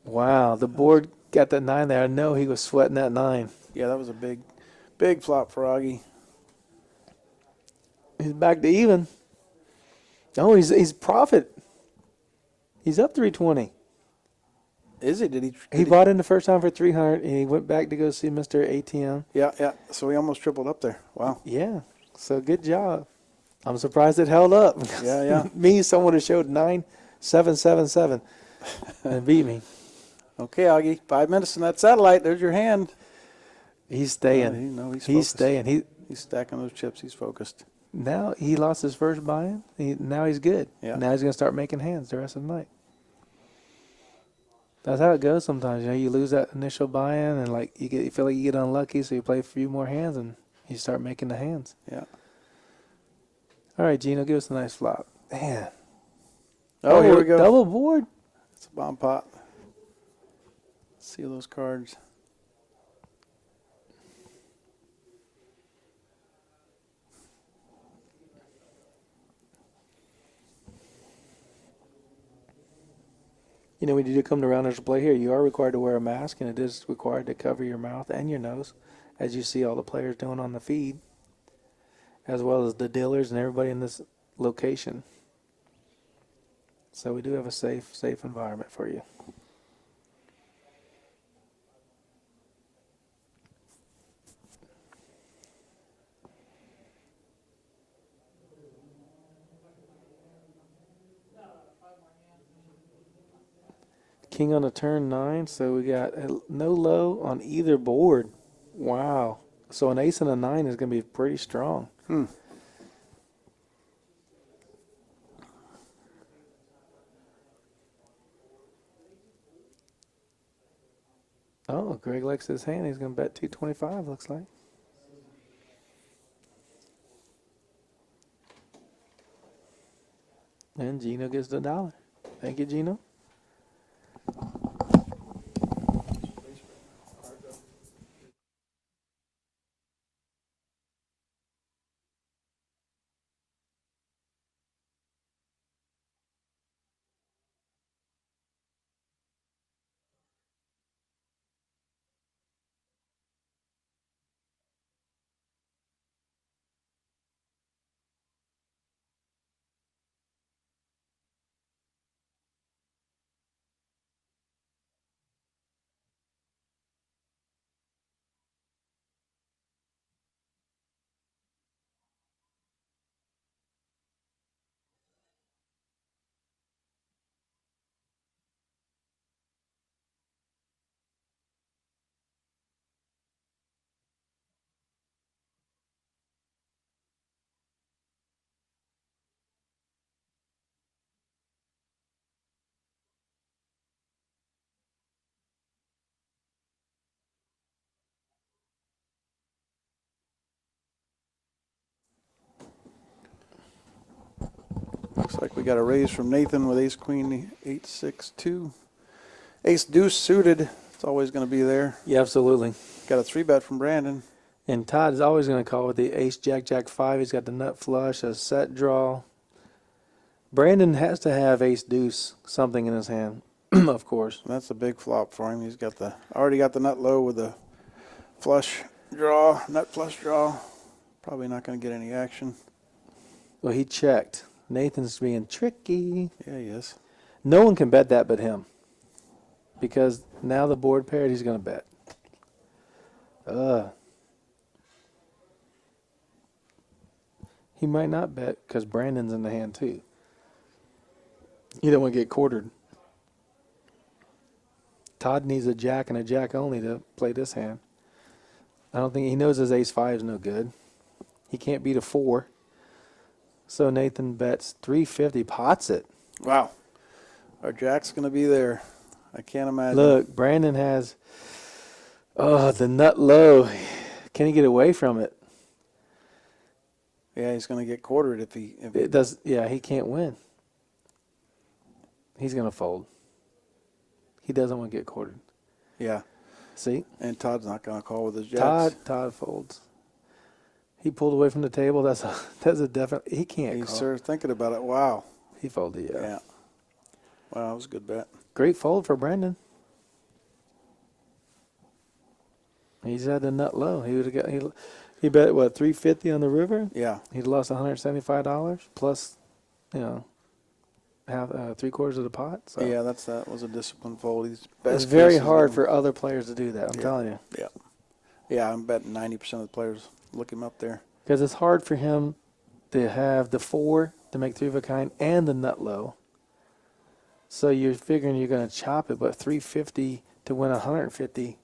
Wow, the board got that 9 there. I know he was sweating that 9. Yeah, that was a big flop for Augie. He's back to even. Oh, he's profit. He's up 320. Is he? Did He bought in the first time for 300, and he went back to go see Mr. ATM. Yeah. So he almost tripled up there. Wow. Yeah, so good job. I'm surprised it held up. Yeah. Me, someone who showed 9-7-7-7 and beat me. Okay, Augie. 5 minutes in that satellite. There's your hand. He's staying. He's He's focused. staying. He's stacking those chips. He's focused. Now he lost his first buy-in. Now he's good. Yeah. Now he's going to start making hands the rest of the night. That's how it goes sometimes. You know, you lose that initial buy-in, and like you feel like you get unlucky, so you play a few more hands, and you start making the hands. Yeah. All right, Gino, give us a nice flop. Man. Oh, here we go. Double board. It's a bomb pot. Let's see those cards. You know, when you do come to Rounders to play here, you are required to wear a mask, and it is required to cover your mouth and your nose, as you see all the players doing on the feed, as well as the dealers and everybody in this location. So we do have a safe environment for you. King on the turn 9, so we got no low on either board. Wow. So an ace and a 9 is going to be pretty strong. Oh, Greg likes his hand. He's going to bet 225, looks like. And Gino gets the $1. Thank you, Gino. Looks like we got a raise from Nathan with ace queen 8-6-2. Ace deuce suited. It's always going to be there. Yeah, absolutely. Got a 3-bet from Brandon. And Todd is always going to call with the ace, jack, jack, 5. He's got the nut flush, a set draw. Brandon has to have ace deuce, something in his hand, of course. That's a big flop for him. He's got the already got the nut low with the flush draw, nut flush draw. Probably not going to get any action. Well, he checked. Nathan's being tricky. Yeah, he is. No one can bet that but him. Because now the board paired, he's going to bet. He might not bet because Brandon's in the hand too. You don't want to get quartered. Todd needs a jack and a jack only to play this hand. I don't think he knows his ace 5 is no good. He can't beat a 4. So Nathan bets 350, pots it. Wow. Our jack's going to be there. I can't imagine. Look, Brandon has the nut low. Can he get away from it? Yeah, he's going to get quartered if he It does. Yeah, he can't win. He's going to fold. He doesn't want to get quartered. Yeah. See? And Todd's not going to call with his jacks. Todd folds. He pulled away from the table. That's a definite. He can't He's call. sure thinking about it. Wow. He folded, yeah. Yeah. Wow, that was a good bet. Great fold for Brandon. He's had the nut low. He would have got. He bet what, 350 on the river. Yeah. He'd lost $175 plus, half 3/4 of the pot. So Yeah, that was a disciplined fold. He's it's best very cases hard of- for other players to do that. I'm telling you, Yeah. Yeah, I'm betting 90% of the players look him up there. because it's hard for him to have the 4 to make 3 of a kind and the nut low. So you're figuring you're going to chop it, but 350 to win 150,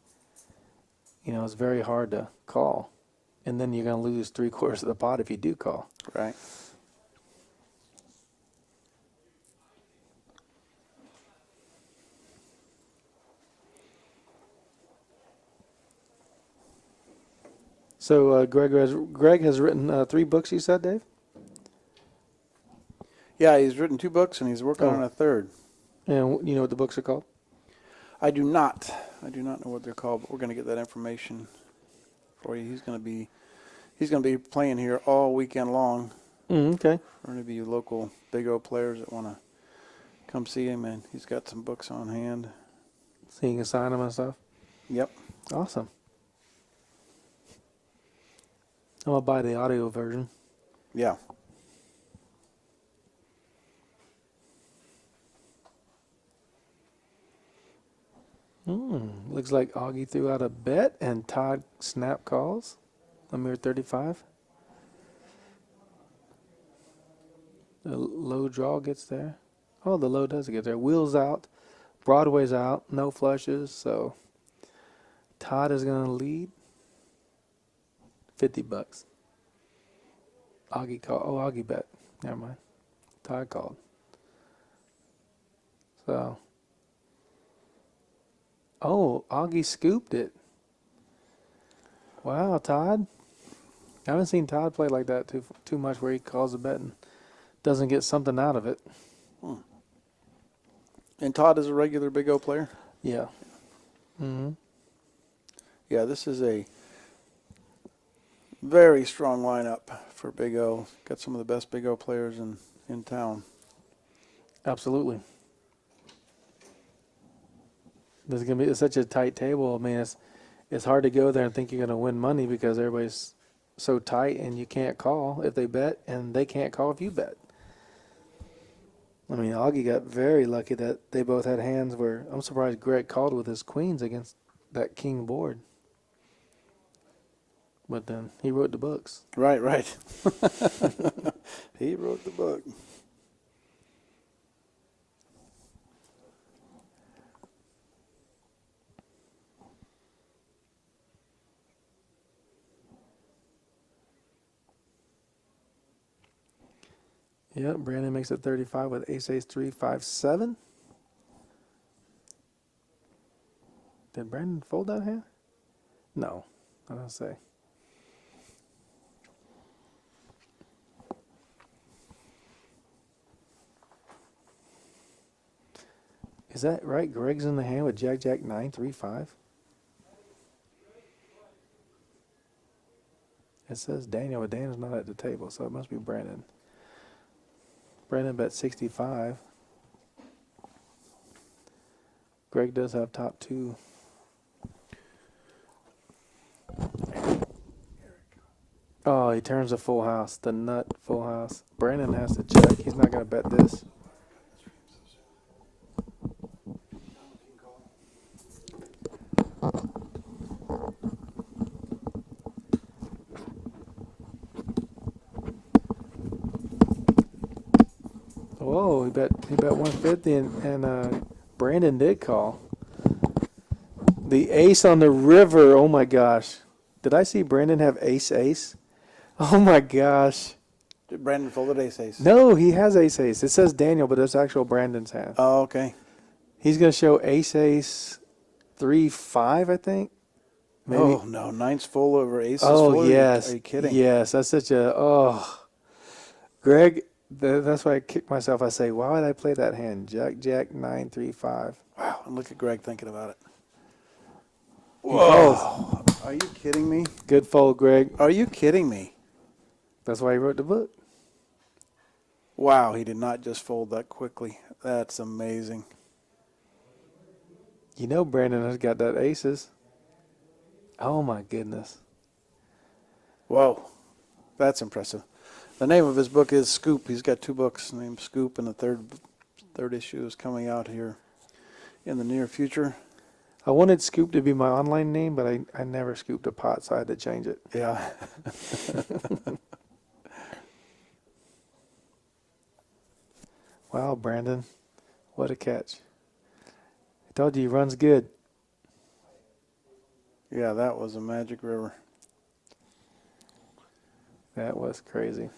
it's very hard to call. And then you're going to lose 3/4 of the pot if you do call. Right. So Greg has written 3 books, you said, Dave? Yeah, he's written 2 books and he's working on a third. And you know what the books are called? I do not know what they're called, but we're going to get that information for you. He's going to be playing here all weekend long. Okay. For any of you local Big O players that want to come see him, and he's got some books on hand. So you can sign them and stuff? Yep. Awesome. I'm going to buy the audio version. Yeah. Looks like Augie threw out a bet and Todd snap calls. A mere 35. The low draw gets there. Oh, the low does get there. Wheels out. Broadway's out. No flushes. So Todd is going to lead. $50. Augie called. Oh, Augie bet. Never mind. Todd called. So. Oh, Augie scooped it. Wow, Todd. I haven't seen Todd play like that too much, where he calls a bet and doesn't get something out of it. And Todd is a regular Big O player? Yeah. Yeah, this is a very strong lineup for Big O. Got some of the best Big O players in town. Absolutely. This is gonna be such a tight table. I mean, it's hard to go there and think you're gonna win money because everybody's so tight and you can't call if they bet and they can't call if you bet. I mean, Augie got very lucky that they both had hands where I'm surprised Greg called with his queens against that king board. But then he wrote the books. Right. He wrote the book. Yep, Brandon makes it 35 with ace 3 5 7. Did Brandon fold that hand? No, I don't say. Is that right? Greg's in the hand with Jack 935. It says Daniel, but Daniel's not at the table, so it must be Brandon. Brandon bet 65. Greg does have top 2. Oh, he turns a full house. The nut full house. Brandon has to check. He's not going to bet this. Whoa, he bet 150 and Brandon did call. The ace on the river. Oh my gosh. Did I see Brandon have ace? Oh my gosh. Brandon folded ace. No, he has ace. It says Daniel, but it's actual Brandon's hand. Oh, okay. He's going to show ace 3-5, I think. Maybe. Oh, no. 9's full over aces Oh, full? yes. Are you kidding? Yes, that's such a, Greg, that's why I kick myself. I say, why would I play that hand? Jack 9-3-5. Wow. And look at Greg thinking about it. Whoa. Are you kidding me? Good fold, Greg. Are you kidding me? That's why he wrote the book. Wow, he did not just fold that quickly. That's amazing. You know Brandon has got that aces. Oh, my goodness. Whoa. That's impressive. The name of his book is Scoop. He's got 2 books named Scoop, and the third issue is coming out here in the near future. I wanted Scoop to be my online name, but I never scooped a pot, so I had to change it. Yeah. Wow, Brandon. What a catch. I told you he runs good. Yeah, that was a magic river. That was crazy.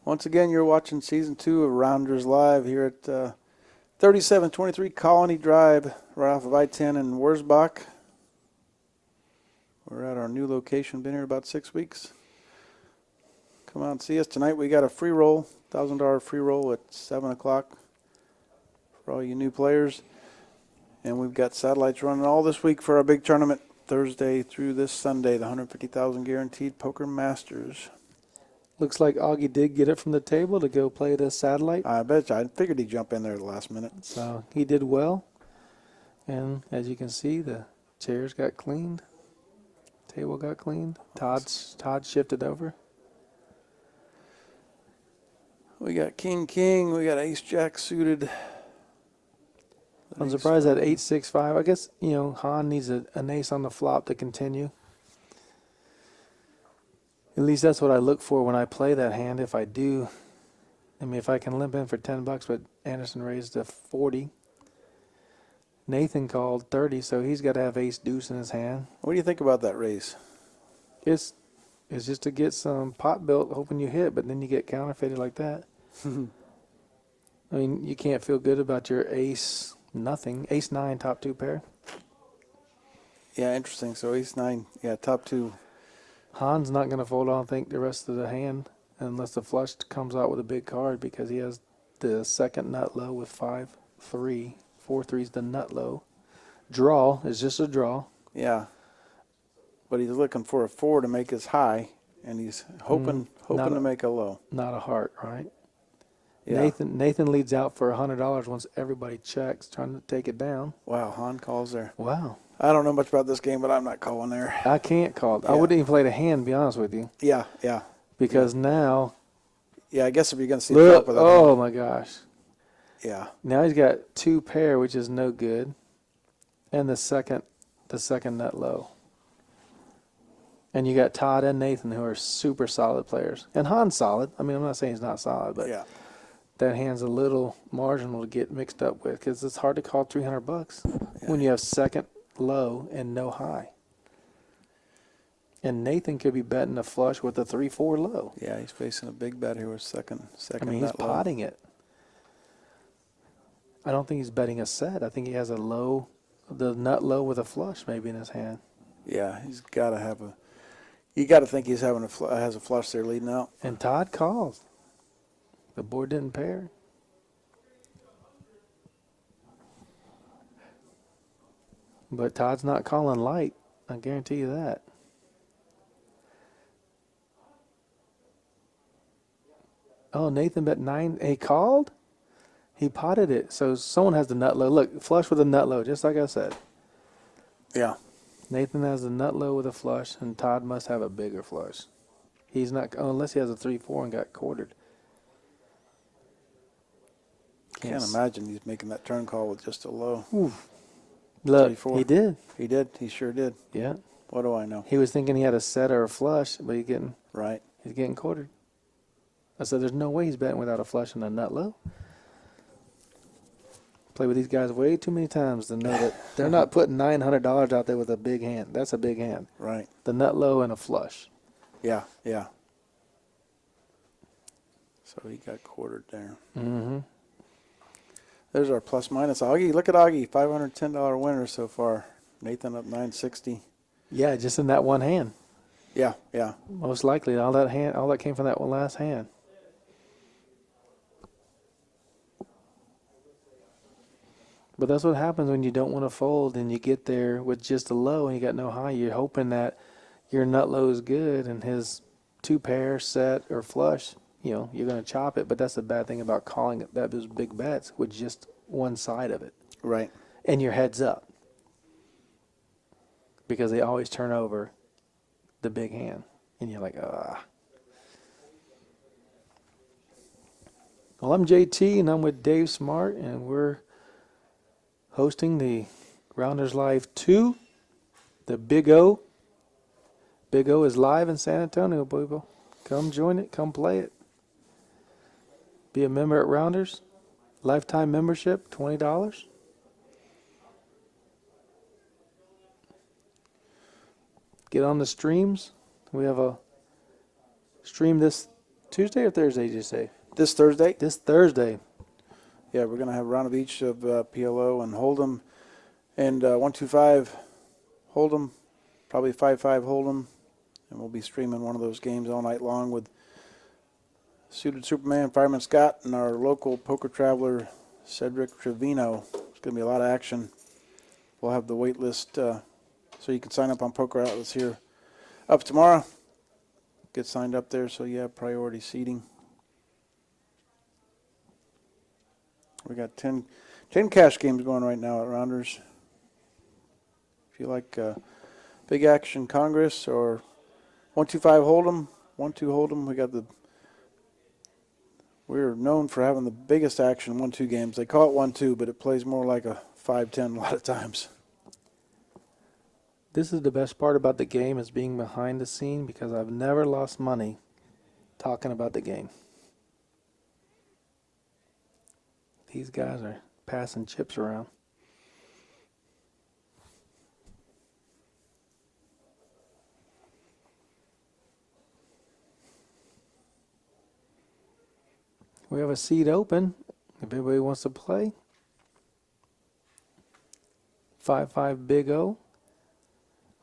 Once again, you're watching Season 2 of Rounders Live here at 3723 Colony Drive, right off of I-10 in Wurzbach. We're at our new location, been here about 6 weeks. Come out and see us. Tonight we got a free roll, $1,000 free roll at 7 o'clock for all you new players. And we've got satellites running all this week for our big tournament, Thursday through this Sunday, the 150,000 guaranteed Poker Masters. Looks like Augie did get it from the table to go play the satellite. I bet you. I figured he'd jump in there at the last minute. So he did well. And as you can see, the chairs got cleaned. Table got cleaned. Todd shifted over. We got King. We got Ace-Jack suited. I'm surprised at 8-6-5. I guess, Han needs an ace on the flop to continue. At least that's what I look for when I play that hand. If I do, if I can limp in for $10, but Anderson raised to 40. Nathan called 30, so he's got to have ace deuce in his hand. What do you think about that raise? It's just to get some pot built, hoping you hit, but then you get counterfeited like that. You can't feel good about your ace nothing. Ace 9, top 2 pair. Yeah, interesting. So Ace 9, top 2. Han's not going to fold, I don't think, the rest of the hand unless the flush comes out with a big card because he has the second nut low with 5-3. 4-3's the nut low. Draw is just a draw. Yeah. But he's looking for a 4 to make his high, and he's hoping to make a low. Not a heart, right? Yeah. Nathan leads out for $100 once everybody checks, trying to take it down. Wow, Han calls there. Wow. I don't know much about this game, but I'm not calling there. I can't call it. I Yeah. wouldn't even play the hand, to be honest with you. Yeah. Because now, Yeah, I guess if you're going to see the look, top of that. oh my gosh. Yeah. Now he's got 2 pair, which is no good. And the second nut low. And you got Todd and Nathan who are super solid players. And Han's solid. I'm not saying he's not solid, but Yeah. that hand's a little marginal to get mixed up with because it's hard to call $300 when you have second low and no high. And Nathan could be betting a flush with a 3-4 low. Yeah, he's facing a big bet here with second He's nut low. potting it. I don't think he's betting a set. I think he has the nut low with a flush maybe in his hand. Yeah, he's got to have you got to think he's having has a flush there leading out. And Todd calls. The board didn't pair. But Todd's not calling light. I guarantee you that. Oh, Nathan bet 9. He called? He potted it. So someone has the nut low. Look, flush with a nut low, just like I said. Yeah. Nathan has a nut low with a flush, and Todd must have a bigger flush. He's not, unless he has a 3-4 and got quartered. Can't imagine he's making that turn call with just a low. Look, 3-4. he did. He did. He sure did. Yeah. What do I know? He was thinking he had a set or a flush, but he's Right. getting quartered. I said, there's no way he's betting without a flush and a nut low. Play with these guys way too many times to know that they're not putting $900 out there with a big hand. That's a big hand. Right. The nut low and a flush. Yeah. Yeah. So he got quartered there. Mm-hmm. There's our plus minus. Augie, look at Augie, $510 winner so far. Nathan up 960. Yeah, just in that one hand. Yeah, yeah. Most likely, all that came from that one last hand. But that's what happens when you don't want to fold and you get there with just a low and you got no high. You're hoping that your nut low is good and his 2-pair set or flush, you're going to chop it. But that's the bad thing about calling it those big bets with just one side of it. Right. And your head's up. Because they always turn over the big hand. And you're like, ah. Well, I'm JT and I'm with Dave Smart and we're hosting the Rounders Live 2, the Big O. Big O is live in San Antonio, people. Come join it. Come play it. Be a member at Rounders. Lifetime membership, $20. Get on the streams. We have a stream this Tuesday or Thursday, did you say? This Thursday? This Thursday. Yeah, we're going to have a round of each of PLO and Hold'em and 125 Hold'em, probably 5-5 Hold'em, and we'll be streaming one of those games all night long with Suited Superman, Fireman Scott, and our local poker traveler, Cedric Trevino. It's going to be a lot of action. We'll have the wait list so you can sign up on Poker Outlets here up tomorrow. Get signed up there so you have priority seating. We got 10 cash games going right now at Rounders. If you like Big Action Congress or 125 Hold'em, 1-2 Hold'em, we're known for having the biggest action 1-2 games. They call it 1-2, but it plays more like a 5-10 a lot of times. This is the best part about the game is being behind the scene because I've never lost money talking about the game. These guys are passing chips around. We have a seat open if everybody wants to play. 5-5 Big O.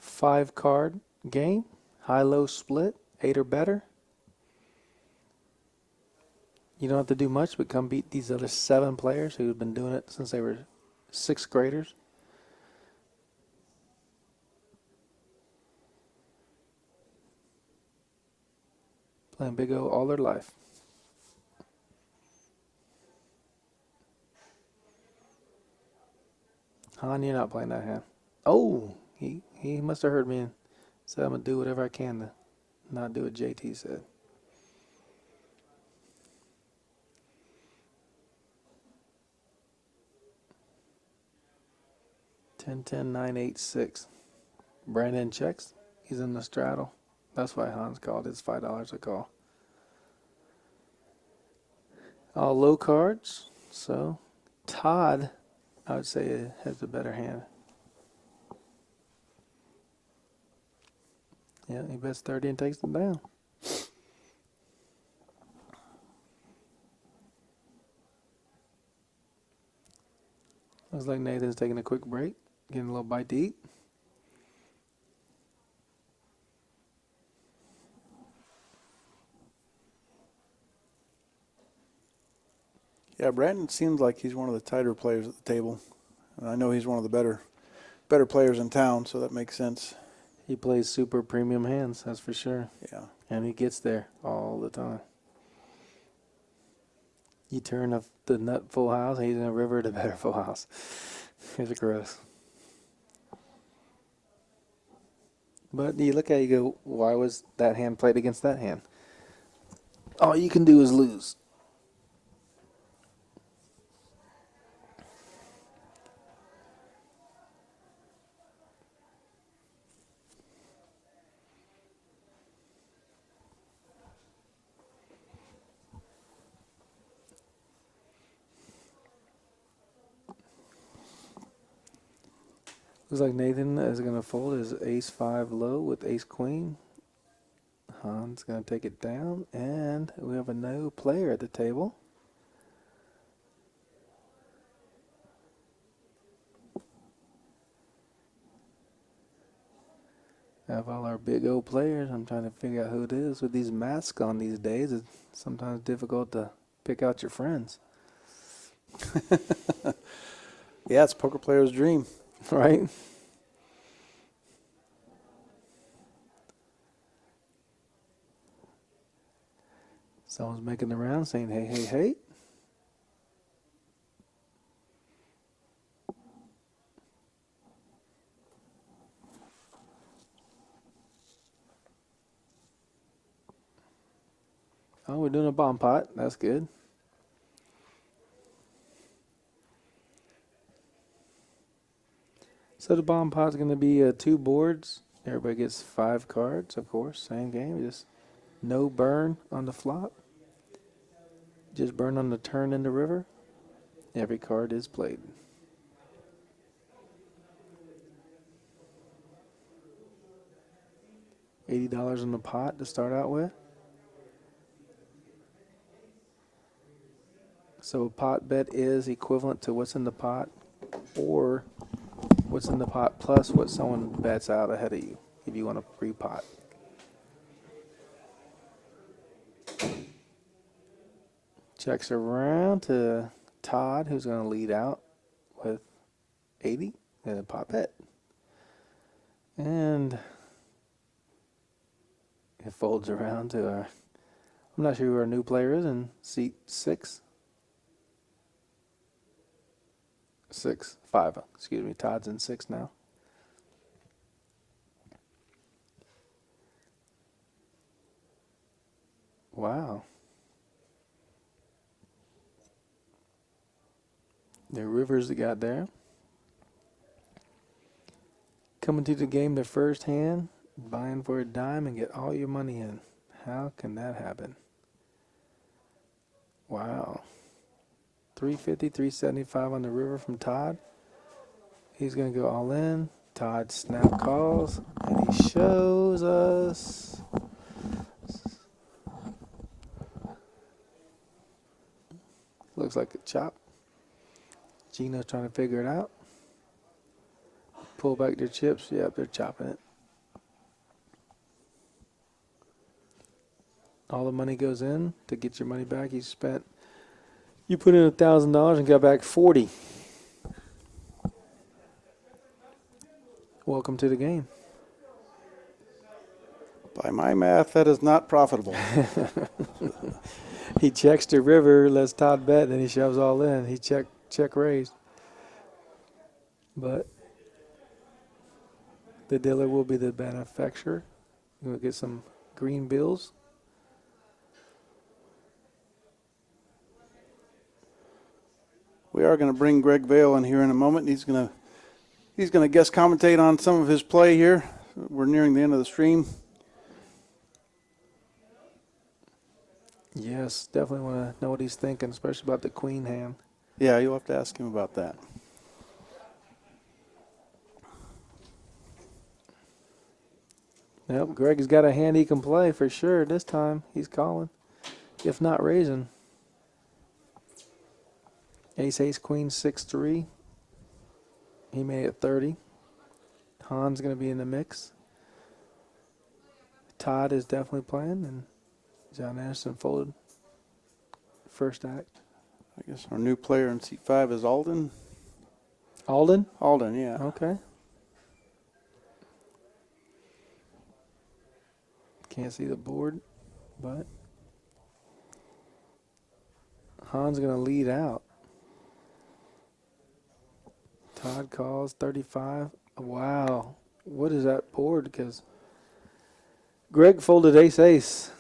5-card game. High-low split. 8 or better. You don't have to do much but come beat these other 7 players who've been doing it since they were 6th graders. Playing Big O all their life. Han, you're not playing that hand. Oh, he must have heard me and said I'm going to do whatever I can to not do what JT said. 10-10, 9-8-6. Brandon checks. He's in the straddle. That's why Hans called. It's $5 a call. All low cards. So Todd, I would say, has the better hand. Yeah, he bets 30 and takes them down. Looks like Nathan's taking a quick break, getting a little bite to eat. Yeah, Brandon seems like he's one of the tighter players at the table. And I know he's one of the better better players in town, so that makes sense. He plays super premium hands, that's for sure. Yeah. And he gets there all the time. You turn the nut full house, and he's in a river to better full house. It's gross. But you look at it, you go, why was that hand played against that hand? All you can do is lose. Looks like Nathan is going to fold his ace-5 low with ace-queen. Hans going to take it down, and we have a no player at the table. Have all our big O players. I'm trying to figure out who it is with these masks on these days. It's sometimes difficult to pick out your friends. Yeah, it's a poker player's dream. Right? Someone's making the round saying, hey, hey, hey. Oh, we're doing a bomb pot. That's good. So the bomb pot's going to be 2 boards. Everybody gets 5 cards, of course. Same game. Just no burn on the flop. Just burn on the turn in the river. Every card is played. $80 in the pot to start out with. So a pot bet is equivalent to what's in the pot, or what's in the pot plus what someone bets out ahead of you if you want a free pot. Checks around to Todd, who's going to lead out with 80 and a pot bet. And it folds around to our, I'm not sure who our new player is in seat 6. 5, excuse me. Todd's in 6 now. Wow. The rivers that got there. Coming to the game the first hand, buying for a dime and get all your money in. How can that happen? Wow. 350, 375 on the river from Todd. He's going to go all in. Todd snap calls, and he shows us. Looks like a chop. Gino's trying to figure it out. Pull back their chips. Yep, they're chopping it. All the money goes in to get your money back. You spent. You put in $1,000 and got back 40. Welcome to the game. By my math, that is not profitable. He checks the river, lets Todd bet, then he shoves all in. He check raised. But the dealer will be the benefactor. We'll get some green bills. We are going to bring Greg Vail in here in a moment. He's going to guest commentate on some of his play here. We're nearing the end of the stream. Yes, definitely want to know what he's thinking, especially about the queen hand. Yeah, you'll have to ask him about that. Yep, Greg has got a hand he can play for sure this time. He's calling, if not raising. Ace, queen, 6-3. He made it 30. Han's going to be in the mix. Todd is definitely playing, and John Anderson folded first act. I guess our new player in seat 5 is Alden. Alden? Alden, yeah. Okay. Can't see the board, but Han's going to lead out. Todd calls 35. Wow. What is that board? Because Greg folded ace-ace,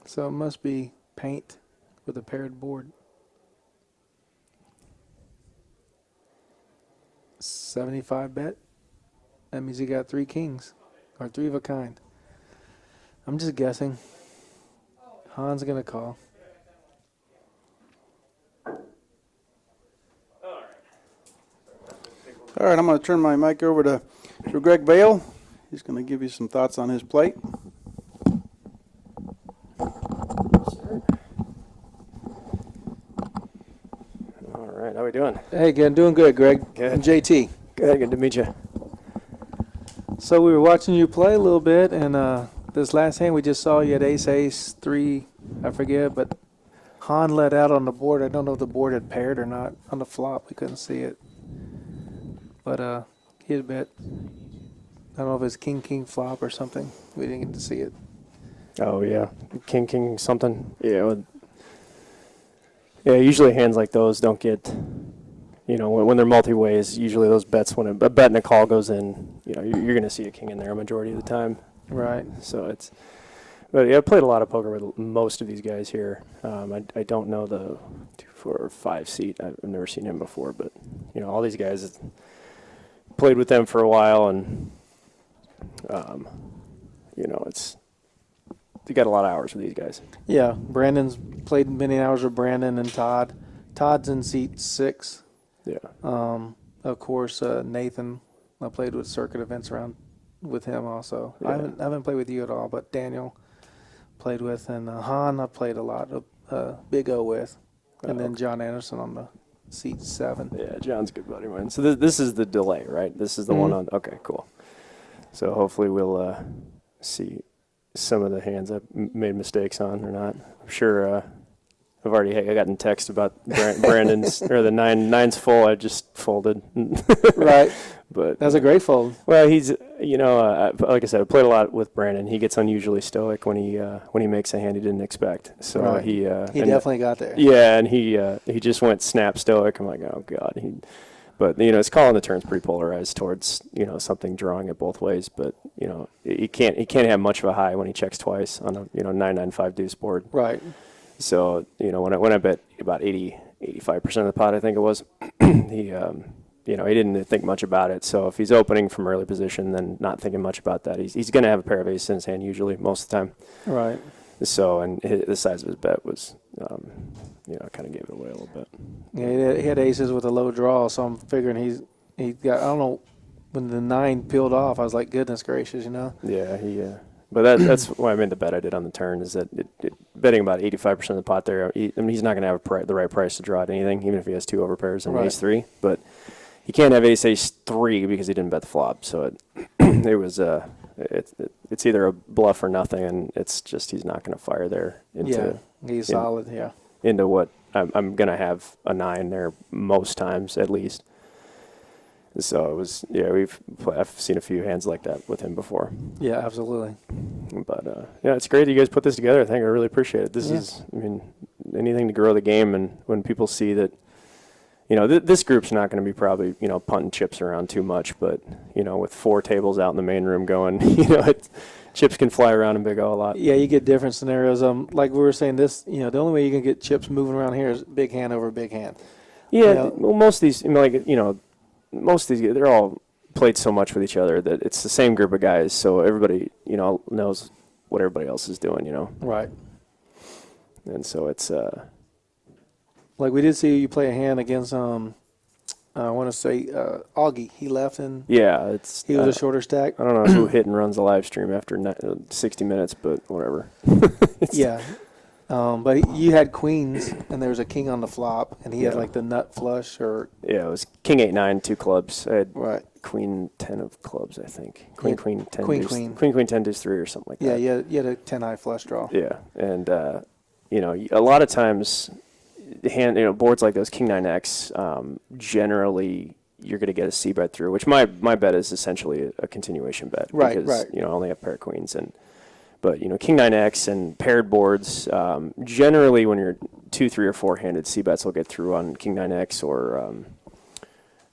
so it must be paint with a paired board. 75 bet. That means he got 3 kings, or 3 of a kind. I'm just guessing. Han's going to call. All right, I'm going to turn my mic over to Greg Vail. He's going to give you some thoughts on his plate. All right, how we doing? Hey, again, doing good, Greg. Good. And JT. Good to meet you. So we were watching you play a little bit, and this last hand we just saw you had ace-ace, 3, I forget, but Han let out on the board. I don't know if the board had paired or not. On the flop, we couldn't see it. But he had bet, I don't know if it's king flop or something. We didn't get to see it. Oh yeah, king something. Yeah, usually hands like those don't get, when they're multi-ways, usually those bets, when a bet and a call goes in, you're going to see a king in there a majority of the time. Right. So but yeah, I played a lot of poker with most of these guys here. I don't know the 2, 4, or 5 seat. I've never seen him before, but all these guys, played with them for a while, and you got a lot of hours with these guys. Yeah, Brandon's played many hours with Brandon and Todd. Todd's in seat 6. Yeah. Of course, Nathan, I played with circuit events around with him also. Yeah. I haven't played with you at all, but Daniel played with, and Han I played a lot of Big O with, and then John Anderson on the seat 7. Yeah, John's a good buddy of mine. So this is the delay, right? This is the one on. Okay, cool. So hopefully we'll see some of the hands I've made mistakes on or not. I'm sure I've already gotten text about Brandon's or the nine's full. I just folded. Right. But That's a great fold. well, he's like I said, I played a lot with Brandon. He gets unusually stoic when he makes a hand he didn't expect. So Right. he Definitely got there. Yeah, and he just went snap stoic. I'm like, oh god. But his call on the turn's pretty polarized towards something drawing it both ways. But he can't have much of a high when he checks twice on a 9-9-5 deuce board. Right. So when I bet about 85% of the pot, I think it was, he didn't think much about it. So if he's opening from early position, then not thinking much about that, he's going to have a pair of aces in his hand usually most of the time. Right. So, and the size of his bet was, kind of gave it away a little bit. Yeah, he had aces with a low draw, so I'm figuring he got, I don't know, when the 9 peeled off, I was like, goodness gracious, Yeah, but that's why I made the bet I did on the turn, is that betting about 85% of the pot there, he's not going to have the right price to draw at anything, even if he has 2 overpairs and Right. ace-3. But he can't have ace-3 because he didn't bet the flop. So it was it's either a bluff or nothing, and it's just he's not going to fire there he's solid, yeah. into what I'm going to have a 9 there most times at least. So it was, I've seen a few hands like that with him before. Yeah, absolutely. But it's great that you guys put this together. I think I really appreciate it. This is, anything to grow the game, and when people see that, this group's not going to be probably, punting chips around too much, but, with 4 tables out in the main room going, chips can fly around in Big O a lot. Yeah, you get different scenarios. Like we were saying, this, the only way you can get chips moving around here is big hand over big hand. Yeah, well, most of these, most of these, they're all played so much with each other that it's the same group of guys, so everybody, knows what everybody else is doing, Right. And so it's Like we did see you play a hand against, I want to say, Augie. He left and he was a shorter stack. I don't know who hit and runs the live stream after 60 minutes, but whatever. Yeah. But you had queens, and there was a king on the flop, and he had like the nut flush or Yeah, it was king 8-9, 2 clubs. I had right. queen 10 of clubs, I think. Yeah, Queen 10 queen, deuce, queen. queen 10 deuce 3 or something like Yeah, that. you had a 10-high flush draw. Yeah, and a lot of times, boards like those king 9x, generally you're going to get a C bet through, which my bet is essentially a continuation bet. Right, because, right. I only have pair of queens, But, King 9X and paired boards, generally when you're 2, 3, or 4-handed, C-bets will get through on King 9X or,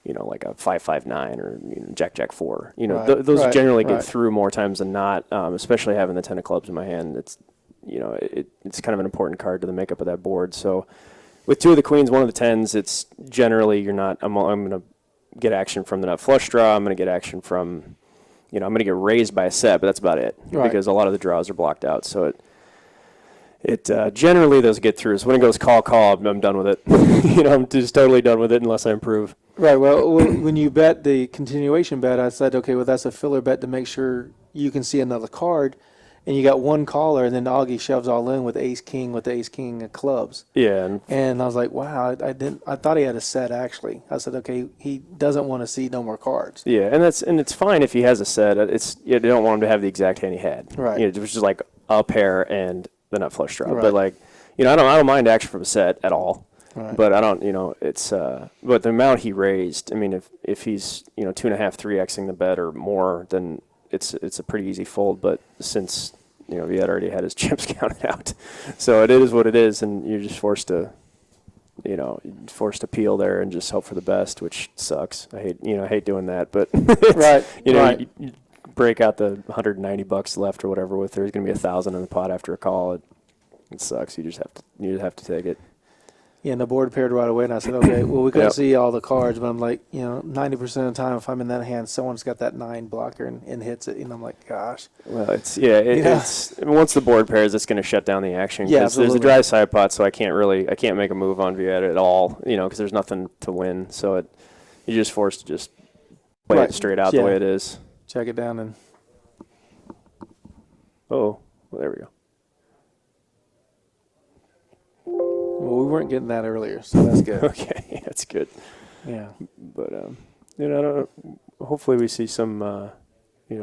like a 5-5-9 or Jack Jack 4. Those generally get through more times than not, especially having the 10 of clubs in my hand. It's, it's kind of an important card to the makeup of that board. So with 2 of the queens, 1 of the 10s, it's generally I'm going to get action from the nut flush draw. I'm going to get action from... I'm going to get raised by a set, but that's about it because a lot of the draws are blocked out. So it generally those get through. So when it goes call, I'm done with it. I'm just totally done with it unless I improve. Right. Well, when you bet the continuation bet, I said, okay, well, that's a filler bet to make sure you can see another card. And you got one caller, and then Augie shoves all in with ace king of clubs. Yeah. And I was like, wow, I thought he had a set actually. I said, okay, he doesn't want to see no more cards. Yeah, and it's fine if he has a set. You don't want him to have the exact hand he had. Right. Which is like a pair and the nut flush draw. Right. But I don't mind action from a set at all. Right. But I don't, it's but the amount he raised. I mean, if he's 2.5, 3xing the bet or more, then it's a pretty easy fold. But since he had already had his chips counted out, so it is what it is, and you're just forced to peel there and just hope for the best, which sucks. I hate doing that, but you break out the $190 left or whatever with there's going to be 1,000 in the pot after a call. It sucks. You just have to take it. Yeah, and the board paired right away, and I said, okay, well, we couldn't see all the cards, but I'm like, 90% of the time, if I'm in that hand, someone's got that 9 blocker and hits it, and I'm like, gosh. Well, it's once the board pairs, it's going to shut down the action. Yeah, there's a dry side pot, so I can't make a move on Vieta at all, because there's nothing to win. So you're just forced to just play it straight out the way it is. Check it down and. Oh, well, there we go. Well, we weren't getting that earlier, so that's good. Okay, that's good. Yeah. But hopefully we see some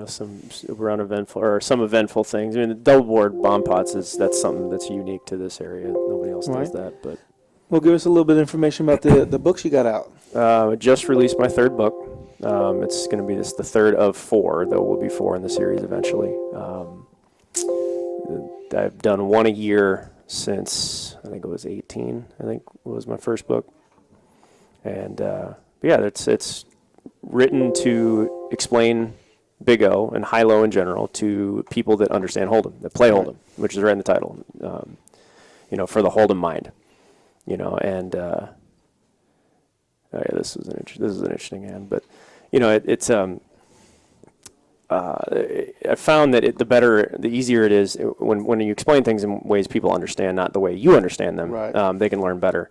some around eventful or some eventful things. I mean, the double board bomb pots that's something that's unique to this area. Nobody else does that. But well, give us a little bit of information about the books you got out. I just released my 3rd book. It's going to be the 3rd of 4. There will be 4 in the series eventually. I've done 1 a year since I think it was 18. I think was my first book, and it's written to explain Big O and high low in general to people that understand Hold'em, that play Hold'em, which is right in the title. For the Hold'em mind, and this is an interesting hand, but I found that the easier it is when you explain things in ways people understand, not the way you understand them. Right. They can learn better.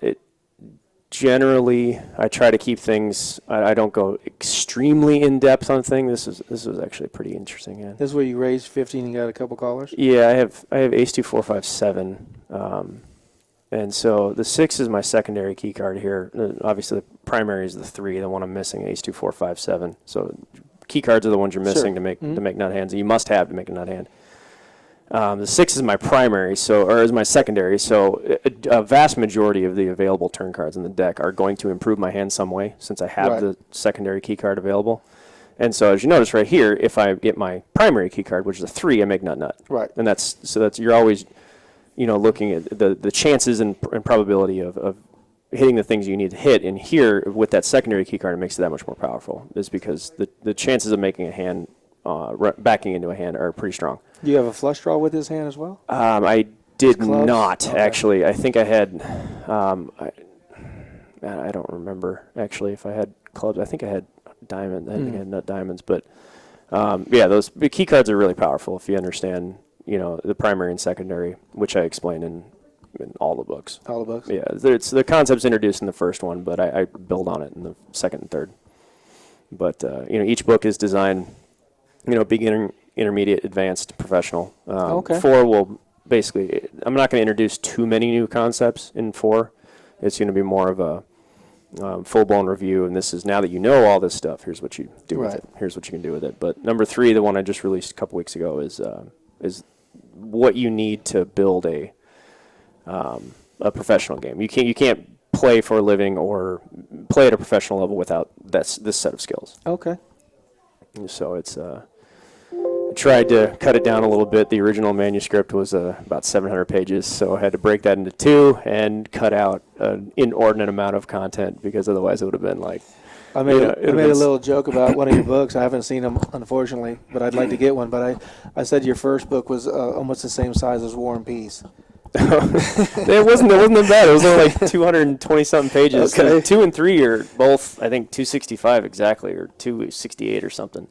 It generally I try to keep things. I don't go extremely in depth on things. This was actually a pretty interesting hand. This is where you raised 15 and got a couple callers. Yeah, I have ace 2 4 5 7. And so the 6 is my secondary key card here. Obviously, the primary is the 3, the one I'm missing, ace 2 4 5 7. So key cards are the ones you're missing to make nut hands. And you must have to make a nut hand. The 6 is my primary, or is my secondary. So a vast majority of the available turn cards in the deck are going to improve my hand some way, since I have the secondary key card available. And so as you notice right here, if I get my primary key card, which is a 3, I make nut. Right. And that's you're always looking at the chances and probability of hitting the things you need to hit. And here, with that secondary key card, it makes it that much more powerful, is because the chances of making a hand, backing into a hand, are pretty strong. Do you have a flush draw with his hand as well? I did not, actually. I think I had, I don't remember, actually, if I had clubs. I think I had diamond. I think I had nut diamonds. But, those key cards are really powerful if you understand the primary and secondary, which I explain in all the books. All the books? Yeah, the concept's introduced in the first one, but I build on it in the second and third. But, each book is designed, beginner, intermediate, advanced, professional. 4 will basically, I'm not going to introduce too many new concepts in 4. It's going to be more of a full-blown review, and this is, now that you know all this stuff, here's what you do with it. Here's what you can do with it. But number 3, the one I just released a couple weeks ago, is what you need to build a professional game. You can't play for a living or play at a professional level without this set of skills. Okay. So it's tried to cut it down a little bit. The original manuscript was about 700 pages, so I had to break that into two and cut out an inordinate amount of content because otherwise it would have been like. I made a little joke about one of your books. I haven't seen them, unfortunately, but I'd like to get one. But I said your first book was almost the same size as War and Peace. It wasn't that bad. It was only like 220 something pages. Okay. 2 and 3 are both, I think, 265 exactly, or 268 or something.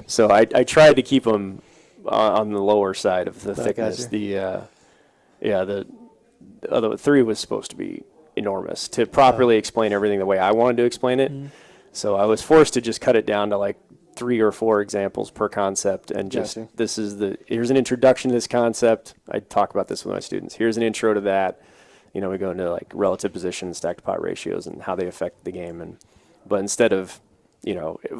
So I tried to keep them on the lower side of the thickness. Gotcha. The other 3 was supposed to be enormous to properly explain everything the way I wanted to explain it. Mm-hmm. So I was forced to just cut it down to like 3 or 4 examples per concept, and just Gotcha. here's an introduction to this concept. I talk about this with my students. Here's an intro to that. We go into like relative position, stacked pot ratios, and how they affect the game. But instead of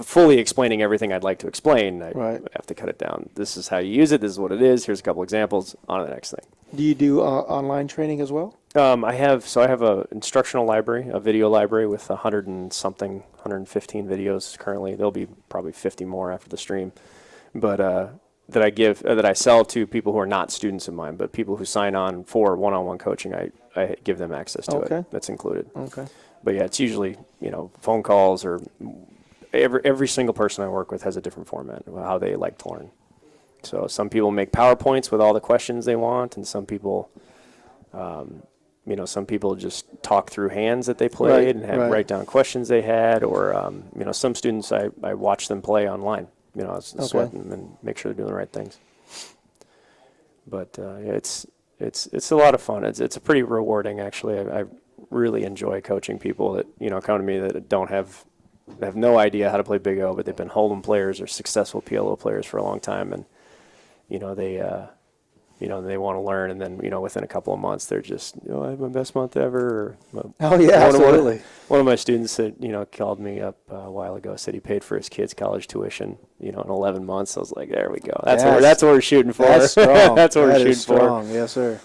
fully explaining everything I'd like to explain, I have to cut it down. This is how you use it. This is what it is. Here's a couple examples. On to the next thing. Do you do online training as well? I have a instructional library, a video library with 115 videos currently. There'll be probably 50 more after the stream, but that I sell to people who are not students of mine, but people who sign on for one-on-one coaching. I give them access to it. That's included. Okay. But yeah, it's usually phone calls, or every single person I work with has a different format of how they like to learn. So some people make PowerPoints with all the questions they want, and some people. Some people just talk through hands that they played and write down questions they had, or some students I watch them play online. Sweat them and make sure they're doing the right things. But it's a lot of fun. It's a pretty rewarding, actually. I really enjoy coaching people that come to me that have no idea how to play Big O, but they've been Hold'em players or successful PLO players for a long time, and they want to learn, and then within a couple of months they're just I have my best month ever. Absolutely. One of my students that called me up a while ago, said he paid for his kid's college tuition in 11 months. I was like, there we go. That's what we're shooting for. That's strong. That's what we're shooting strong. for. Yes, sir.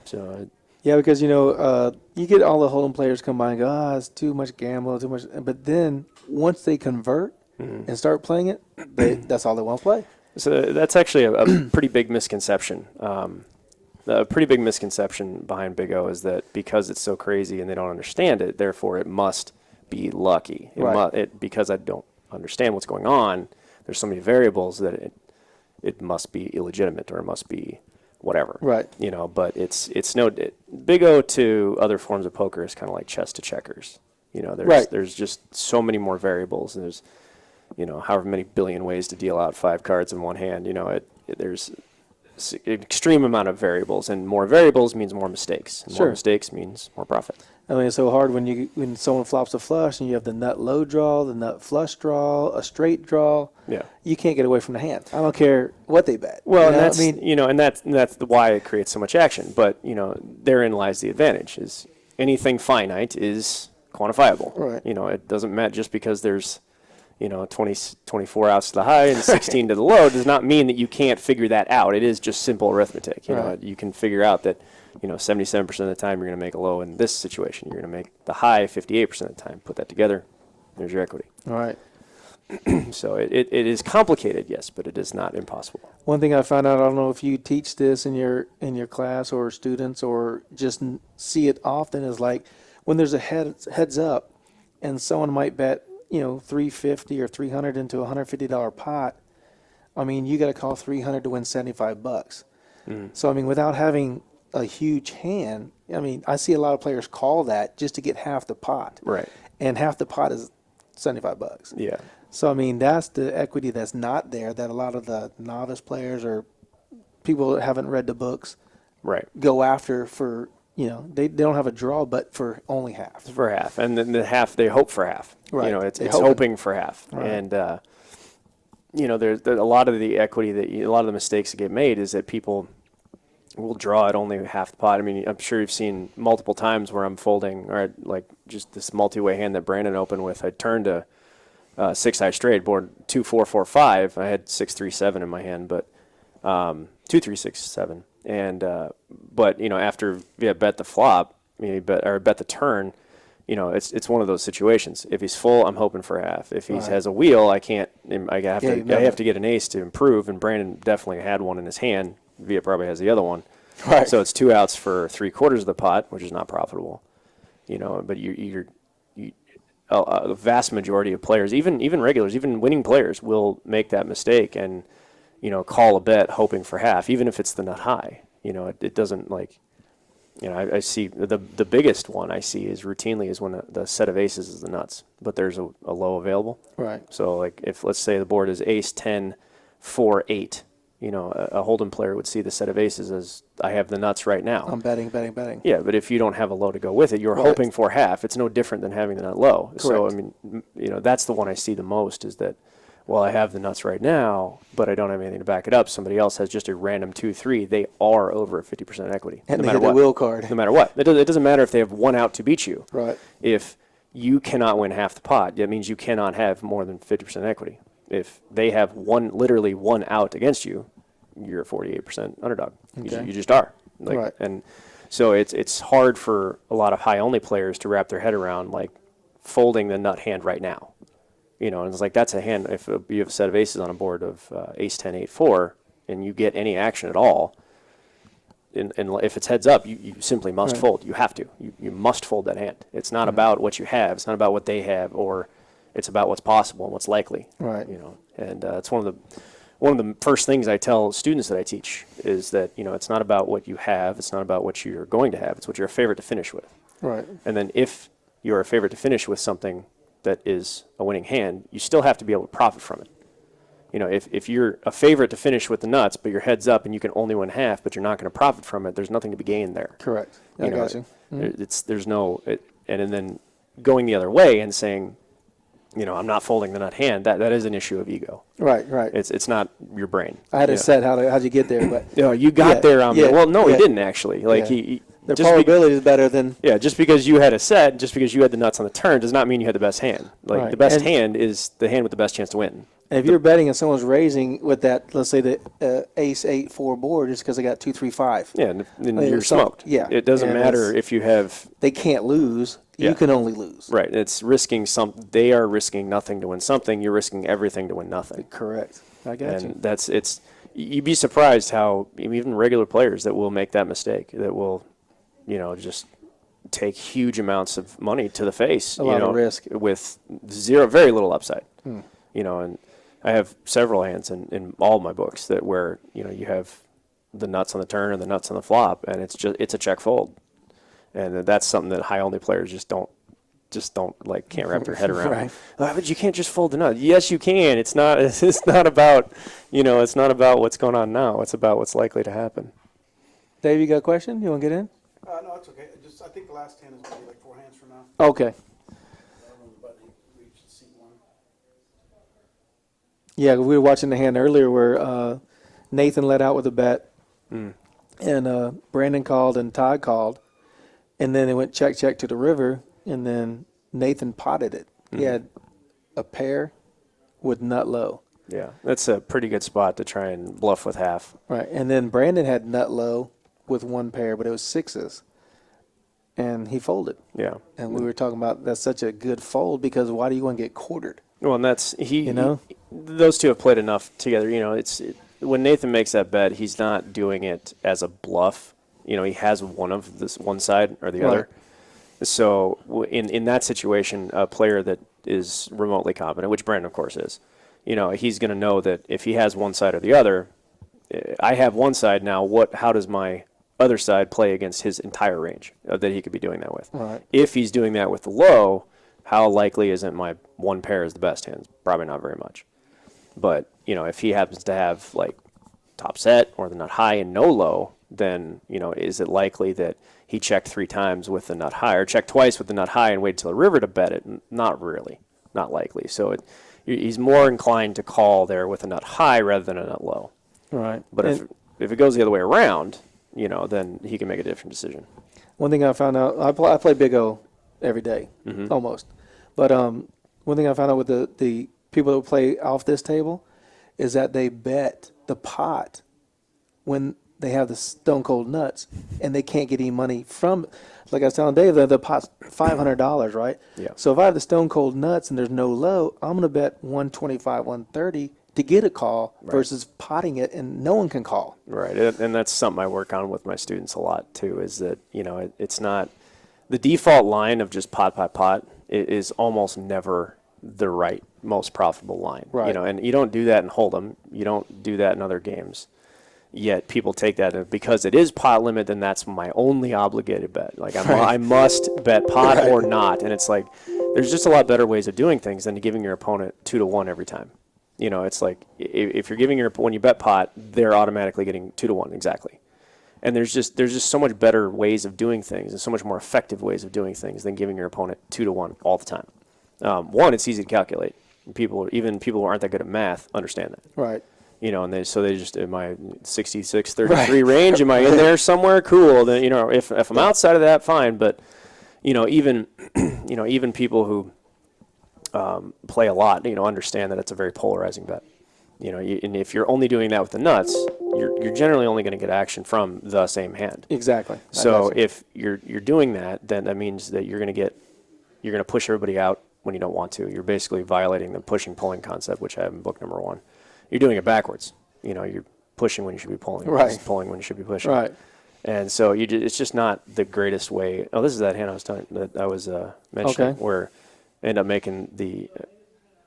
So yeah, because you get all the Hold'em players come by and go, it's too much gamble, too much. But then once they convert and start playing it, that's all they want to play. So that's actually a pretty big misconception. A pretty big misconception behind Big O is that because it's so crazy and they don't understand it, therefore it must be lucky. Because I don't understand what's going on, there's so many variables that it must be illegitimate, or it must be whatever. Right. But it's Big O to other forms of poker is kind of like chess to checkers. There's just so many more variables, and there's however many billion ways to deal out 5 cards in one hand. There's an extreme amount of variables, and more variables means more mistakes. And more mistakes means more profit. I mean, it's so hard when someone flops a flush and you have the nut low draw, the nut flush draw, a straight draw. Yeah, you can't get away from the hand. I don't care what they bet. Well, and that's why it creates so much action. But therein lies the advantage: is anything finite is quantifiable. Right. It doesn't matter just because there's 24 outs to the high and 16 to the low does not mean that you can't figure that out. It is just simple arithmetic. You can figure out that 77% of the time you're going to make a low in this situation. You're going to make the high 58% of the time. Put that together, there's your equity. All right. So it is complicated, yes, but it is not impossible. One thing I found out, I don't know if you teach this in your class or students or just see it often, is like when there's a heads up and someone might bet $350 or $300 into a $150 pot. I mean, you got to call 300 to win $75. So I mean, without having a huge hand, I mean, I see a lot of players call that just to get half the pot. Right. And half the pot is $75. Yeah. So I mean, that's the equity that's not there that a lot of the novice players or people that haven't read the books go after for. They don't have a draw, but for only half. For half, and then the half they hope for half. Right. It's hoping for half, right. And there's a lot of the equity a lot of the mistakes that get made is that people will draw at only half the pot. I mean, I'm sure you've seen multiple times where I'm folding, or like just this multi-way hand that Brandon opened with. I turned a 6-high straight board 2-4-4-5. I had 6-3-7 in my hand, but 2-3-6-7. And but after bet the flop, bet the turn, it's one of those situations. If he's full, I'm hoping for half. If he Right. has a wheel, I can't. I have Yeah, to. you never- I have to get an ace to improve. And Brandon definitely had one in his hand. Via probably has the other one. Right. So it's 2 outs for 3/4 of the pot, which is not profitable. But a vast majority of players, even regulars, even winning players, will make that mistake and call a bet hoping for half, even if it's the nut high. It doesn't like. I see the biggest one I see is routinely is when the set of aces is the nuts, but there's a low available. Right. So like if let's say the board is ace 10, 4, 8, a hold'em player would see the set of aces as I have the nuts right now. I'm betting. Yeah, but if you don't have a low to go with it, you're Right. hoping for half. It's no different than having the nut low. So I Correct. mean, that's the one I see the most is that. Well, I have the nuts right now, but I don't have anything to back it up. Somebody else has just a random 2-3. They are over 50% equity. And no they matter hit the what. wheel card. No matter what. It doesn't matter if they have 1 out to beat you. Right. If you cannot win half the pot, that means you cannot have more than 50% equity. If they have literally 1 out against you, you're a 48% underdog. Okay. You just are. Right. And so it's hard for a lot of high-only players to wrap their head around, like, folding the nut hand right now. And it's like that's a hand. If you have a set of aces on a board of ace 10, 8, 4, and you get any action at all, and if it's heads up, you simply must Right. fold. You have to. You must fold that hand. It's not about what you have. It's not about what they have, or it's about what's possible and what's likely. Right. And it's one of the first things I tell students that I teach is that it's not about what you have. It's not about what you're going to have. It's what you're a favorite to finish with. Right. And then if you're a favorite to finish with something that is a winning hand, you still have to be able to profit from it. If you're a favorite to finish with the nuts, but your head's up and you can only win half, but you're not going to profit from it, there's nothing to be gained there. Correct. I got you. And then going the other way and saying, I'm not folding the nut hand. That is an issue of ego. Right. It's not your brain. I had it set how'd you get there, but You got Yeah, there on yeah, well, no, yeah. he didn't actually. Like Yeah. the just probability is better than just because you had a set, just because you had the nuts on the turn, does not mean you had the best hand. Like Right. the best And- hand is the hand with the best chance to win. and if you're betting and someone's raising with that, let's say the ace 8-4 board, just because they got 2, 3, 5, Yeah, and Yeah, you're some- smoked. yeah. It doesn't And matter it's- if you have they can't lose. Yeah. You can only lose. right. It's risking they are risking nothing to win something. You're risking everything to win nothing. Correct. I got And you. you'd be surprised how even regular players that will make that mistake, that will, just take huge amounts of money to the face. A lot of risk. with very little upside. And I have several hands in all my books where you have the nuts on the turn and the nuts on the flop, and it's a check fold, and that's something that high only players just don't can't wrap their head around. Right. But you can't just fold the nut. Yes, you can. It's not about it's not about what's going on now. It's about what's likely to happen. Dave, you got a question? You want to get in? No, it's okay. I think the last hand is going to be like 4 hands from now. Okay. Yeah, we were watching the hand earlier where Nathan let out with a bet, and Brandon called and Todd called, and then it went check to the river, and then Nathan potted it. He had a pair with nut low. Yeah, that's a pretty good spot to try and bluff with half. Right, and then Brandon had nut low with 1 pair, but it was 6s, and he folded. Yeah. And we were talking about that's such a good fold because why do you want to get quartered? Well, and that's those two have played enough together. When Nathan makes that bet, he's not doing it as a bluff. He has one side or the other. So in that situation, a player that is remotely competent, which Brandon of course is, he's going to know that if he has one side or the other, I have one side now. How does my other side play against his entire range that he could be doing that with? Right. If he's doing that with the low, how likely isn't my 1 pair is the best hands? Probably not very much. But, if he happens to have like top set or the nut high and no low, then, is it likely that he checked 3 times with the nut high or checked twice with the nut high and waited till the river to bet it? Not really. Not likely. So he's more inclined to call there with a nut high rather than a nut low. Right. But if it goes the other way around, then he can make a different decision. One thing I found out, I play Big O every day, almost. But one thing I found out with the people that play off this table is that they bet the pot when they have the stone cold nuts and they can't get any money from. Like I was telling Dave, the pot's $500, right? Yeah. So if I have the stone cold nuts and there's no low, I'm gonna bet 125, 130 to get a call versus potting it and no one can call. Right, and that's something I work on with my students a lot too. Is that it's not the default line of just pot is almost never the right most profitable line. Right. And you don't do that in Hold'em. You don't do that in other games. Yet people take that, and because it is pot limit, then that's my only obligated bet. Like I must bet pot or not, and it's like there's just a lot better ways of doing things than giving your opponent 2-1 every time. It's like if you're giving when you bet pot, they're automatically getting 2-1 exactly. And there's just so much better ways of doing things and so much more effective ways of doing things than giving your opponent 2-1 all the time. One, it's easy to calculate. Even people who aren't that good at math understand that. Right. And they just, am I 66, 33 range? Am I in there somewhere? Cool. Then, if I'm outside of that, fine. But, even people who play a lot, understand that it's a very polarizing bet. And if you're only doing that with the nuts, you're generally only going to get action from the same hand. Exactly. So if you're doing that, then that means that you're going to push everybody out when you don't want to. You're basically violating the pushing pulling concept, which I have in book number 1. You're doing it backwards. You're pushing when you should be pulling. Right. Pulling when you should be pushing. Right. And so it's just not the greatest way. Oh, this is that hand I was mentioning, where I end up making the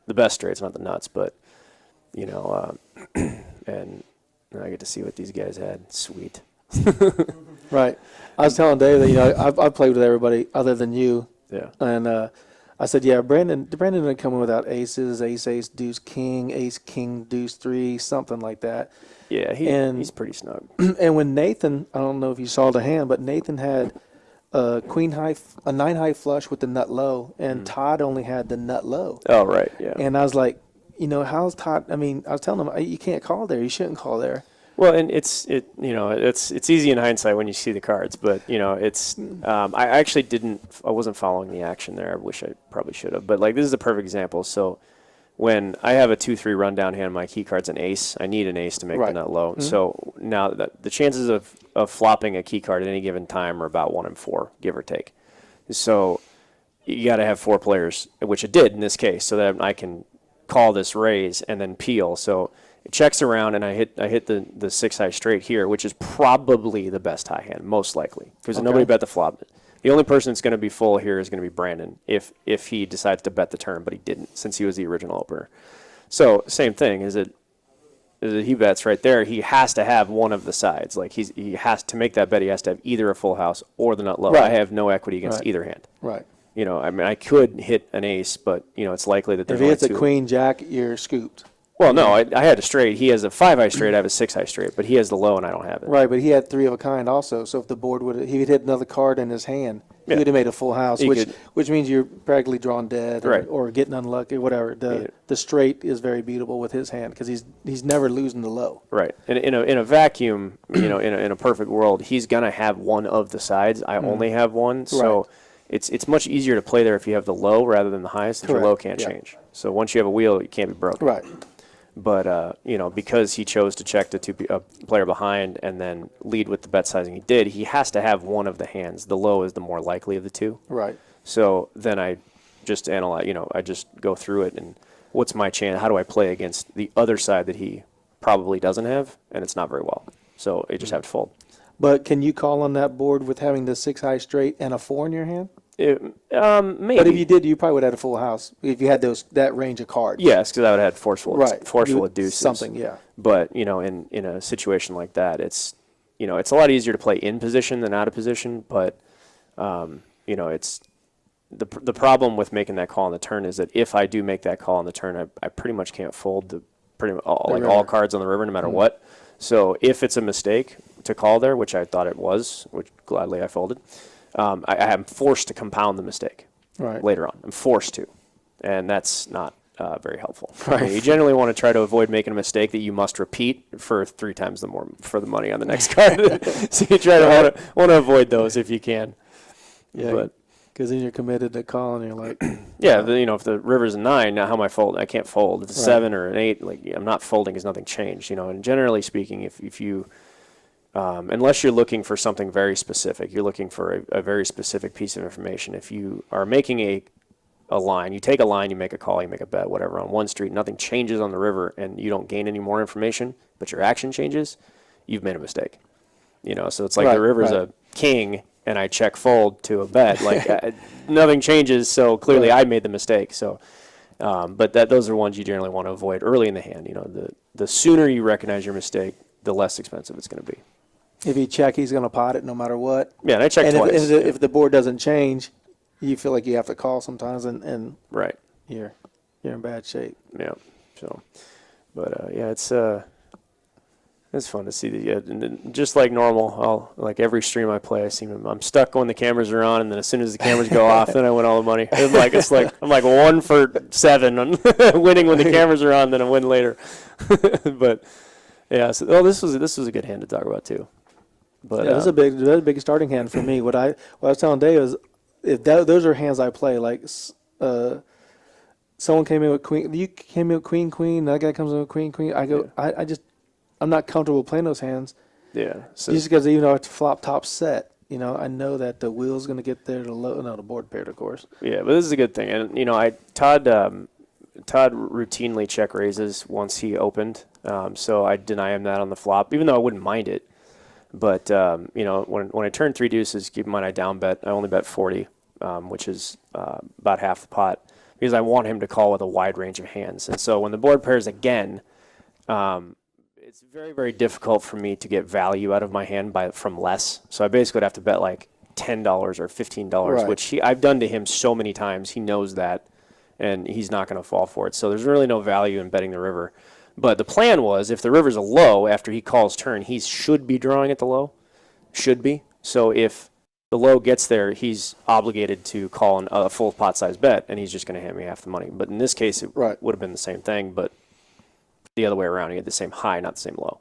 best straights, not the nuts, but and I get to see what these guys had. Sweet. Right. I was telling Dave that I've played with everybody other than you. Yeah. And I said, yeah, Brandon didn't come in without aces, ace, deuce, king, ace, king, deuce, 3, something like that. Yeah, he's pretty snug. And when Nathan, I don't know if you saw the hand, but Nathan had a 9 high flush with the nut low, and Todd only had the nut low. Oh, right, yeah. And I was like, how's Todd? I mean, I was telling him, you can't call there. You shouldn't call there. Well, and it's easy in hindsight when you see the cards, but I actually I wasn't following the action there. I wish I probably should have, but this is a perfect example. So when I have a 2-3 rundown hand, my key card's an ace. I need an ace to make the nut low. Mm-hmm. So now the chances of flopping a key card at any given time are about 1 in 4, give or take. So you got to have 4 players, which it did in this case, so that I can call this raise and then peel. So it checks around, and I hit the 6 high straight here, which is probably the best high hand, most likely, because nobody bet the flop. The only person that's going to be full here is going to be Brandon if he decides to bet the turn, but he didn't since he was the original opener. So same thing is it he bets right there. He has to have one of the sides. Like he has to make that bet. He has to have either a full house or the nut low. Right. I have no equity against either hand. Right. I mean, I could hit an ace, but it's likely that if he hits a queen jack, you're scooped. Well, no, I had a straight. He has a 5 high straight. I have a 6 high straight, but he has the low and I don't have it. Right, but he had 3 of a kind also. So if the board he would hit another card in his hand, he would have made a full house, which means you're practically drawn dead or getting unlucky, whatever. The straight is very beatable with his hand because he's never losing the low. Right, and in a vacuum, in a perfect world, he's gonna have one of the sides. I only have one, so it's much easier to play there if you have the low rather than the highest. Since your low can't change. So once you have a wheel, you can't be broken. Right. But, because he chose to check a player behind and then lead with the bet sizing he did, he has to have one of the hands. The low is the more likely of the two. Right. So then I just analyze, I just go through it and what's my chance? How do I play against the other side that he probably doesn't have? And it's not very well. So I just have to fold. But can you call on that board with having the 6 high straight and a 4 in your hand? Maybe. But if you did, you probably would have had a full house if you had that range of cards. Yes, because I would have had forceful of deuces. Something, yeah. But in a situation like that, it's it's a lot easier to play in position than out of position. But it's the problem with making that call on the turn is that if I do make that call on the turn, I pretty much can't fold all cards on the river no matter what. So if it's a mistake to call there, which I thought it was, which gladly I folded. I am forced to compound the mistake later on. I'm forced to, and that's not very helpful. Right. You generally want to try to avoid making a mistake that you must repeat for 3 times for the money on the next card. So you try to want to avoid those if you can. Yeah, because then you're committed to calling. You're like, if the river's a 9, now how am I folding? I can't fold. If it's a 7 or an 8, I'm not folding because nothing changed. And generally speaking, if you unless you're looking for something very specific. You're looking for a very specific piece of information. If you are making a line, you take a line, you make a call, you make a bet, whatever, on one street, nothing changes on the river, and you don't gain any more information, but your action changes, you've made a mistake. So it's like the river's a king, and I check fold to a bet. Like nothing changes, so clearly I made the mistake. So, but those are ones you generally want to avoid early in the hand. The sooner you recognize your mistake, the less expensive it's going to be. If you check, he's going to pot it no matter what. Yeah, and I checked and twice. If the board doesn't change, you feel like you have to call sometimes, and right, you're in bad shape. Yeah. So, but it's fun to see and just like normal. Like every stream I play, I'm stuck when the cameras are on, and then as soon as the cameras go off, then I win all the money. I'm like 1 for 7 on winning when the cameras are on, then I win later. But yeah, so this was a good hand to talk about too. But that's a big starting hand for me. What I was telling Dave is, if those are hands I play, like someone came in with queen, you came in with queen, that guy comes in with queen. I go, yeah. I'm not comfortable playing those hands. Yeah. So just because even though it's flop top set, I know that the wheel's going to get there to the board paired, of course. Yeah, but this is a good thing, and Todd routinely check raises once he opened, so I deny him that on the flop, even though I wouldn't mind it. But when I turn 3 deuces, keep in mind I down bet. I only bet 40, which is about half the pot, because I want him to call with a wide range of hands. And so when the board pairs again, it's very, very difficult for me to get value out of my hand from less. So I basically would have to bet like $10 or $15, right. Which I've done to him so many times. He knows that, and he's not going to fall for it. So there's really no value in betting the river. But the plan was, if the river's a low after he calls turn, he should be drawing at the low. Should be. So if the low gets there, he's obligated to call a full pot size bet, and he's just going to hand me half the money. But in this case, it would have been the same thing, but the other way around. He had the same high, not the same low.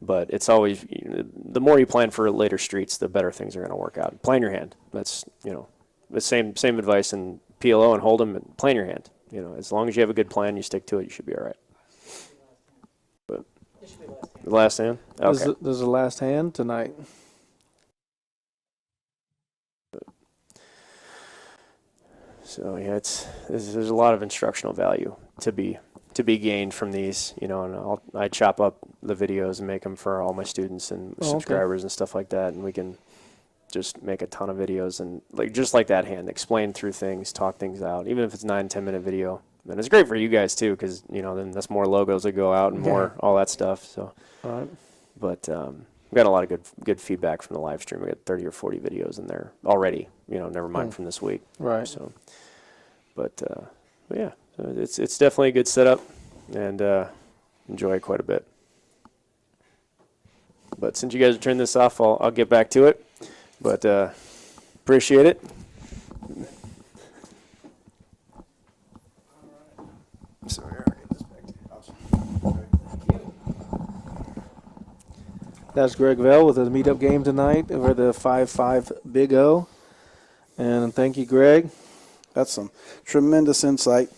But it's always, the more you plan for later streets, the better things are going to work out. Plan your hand. That's, the same advice in PLO and Hold'em. Plan your hand. As long as you have a good plan, you stick to it, you should be all right. But It should be last hand. the last hand? Okay. There's a last hand tonight. So yeah, there's a lot of instructional value to be gained from these, and I chop up the videos and make them for all my students and subscribers and stuff like that, and we can just make a ton of videos and just like that hand, explain through things, talk things out, even if it's 9-10 minute video. And it's great for you guys too, because then that's more logos that go out and more all that stuff. So, but we got a lot of good feedback from the live stream. We got 30 or 40 videos in there already. Never mind from this week. Right. So, but yeah, so it's definitely a good setup, and enjoy it quite a bit. But since you guys are turning this off, I'll get back to it. But appreciate it. Sorry, I'll get this back to you. That's Greg Vail with a meetup game tonight over the 5-5 Big O. And thank you, Greg. That's some tremendous insight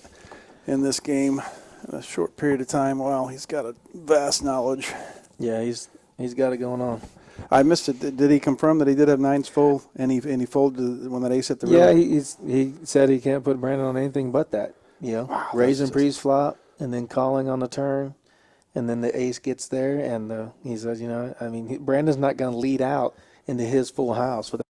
in this game in a short period of time. Wow, he's got a vast knowledge. Yeah, he's got it going on. I missed it. Did he confirm that he did have 9s full, and he folded when that ace hit the river? Yeah, he said he can't put Brandon on anything but that. Wow, raising pre-flop and then calling on the turn, and then the ace gets there, and he says, Brandon's not going to lead out into his full house with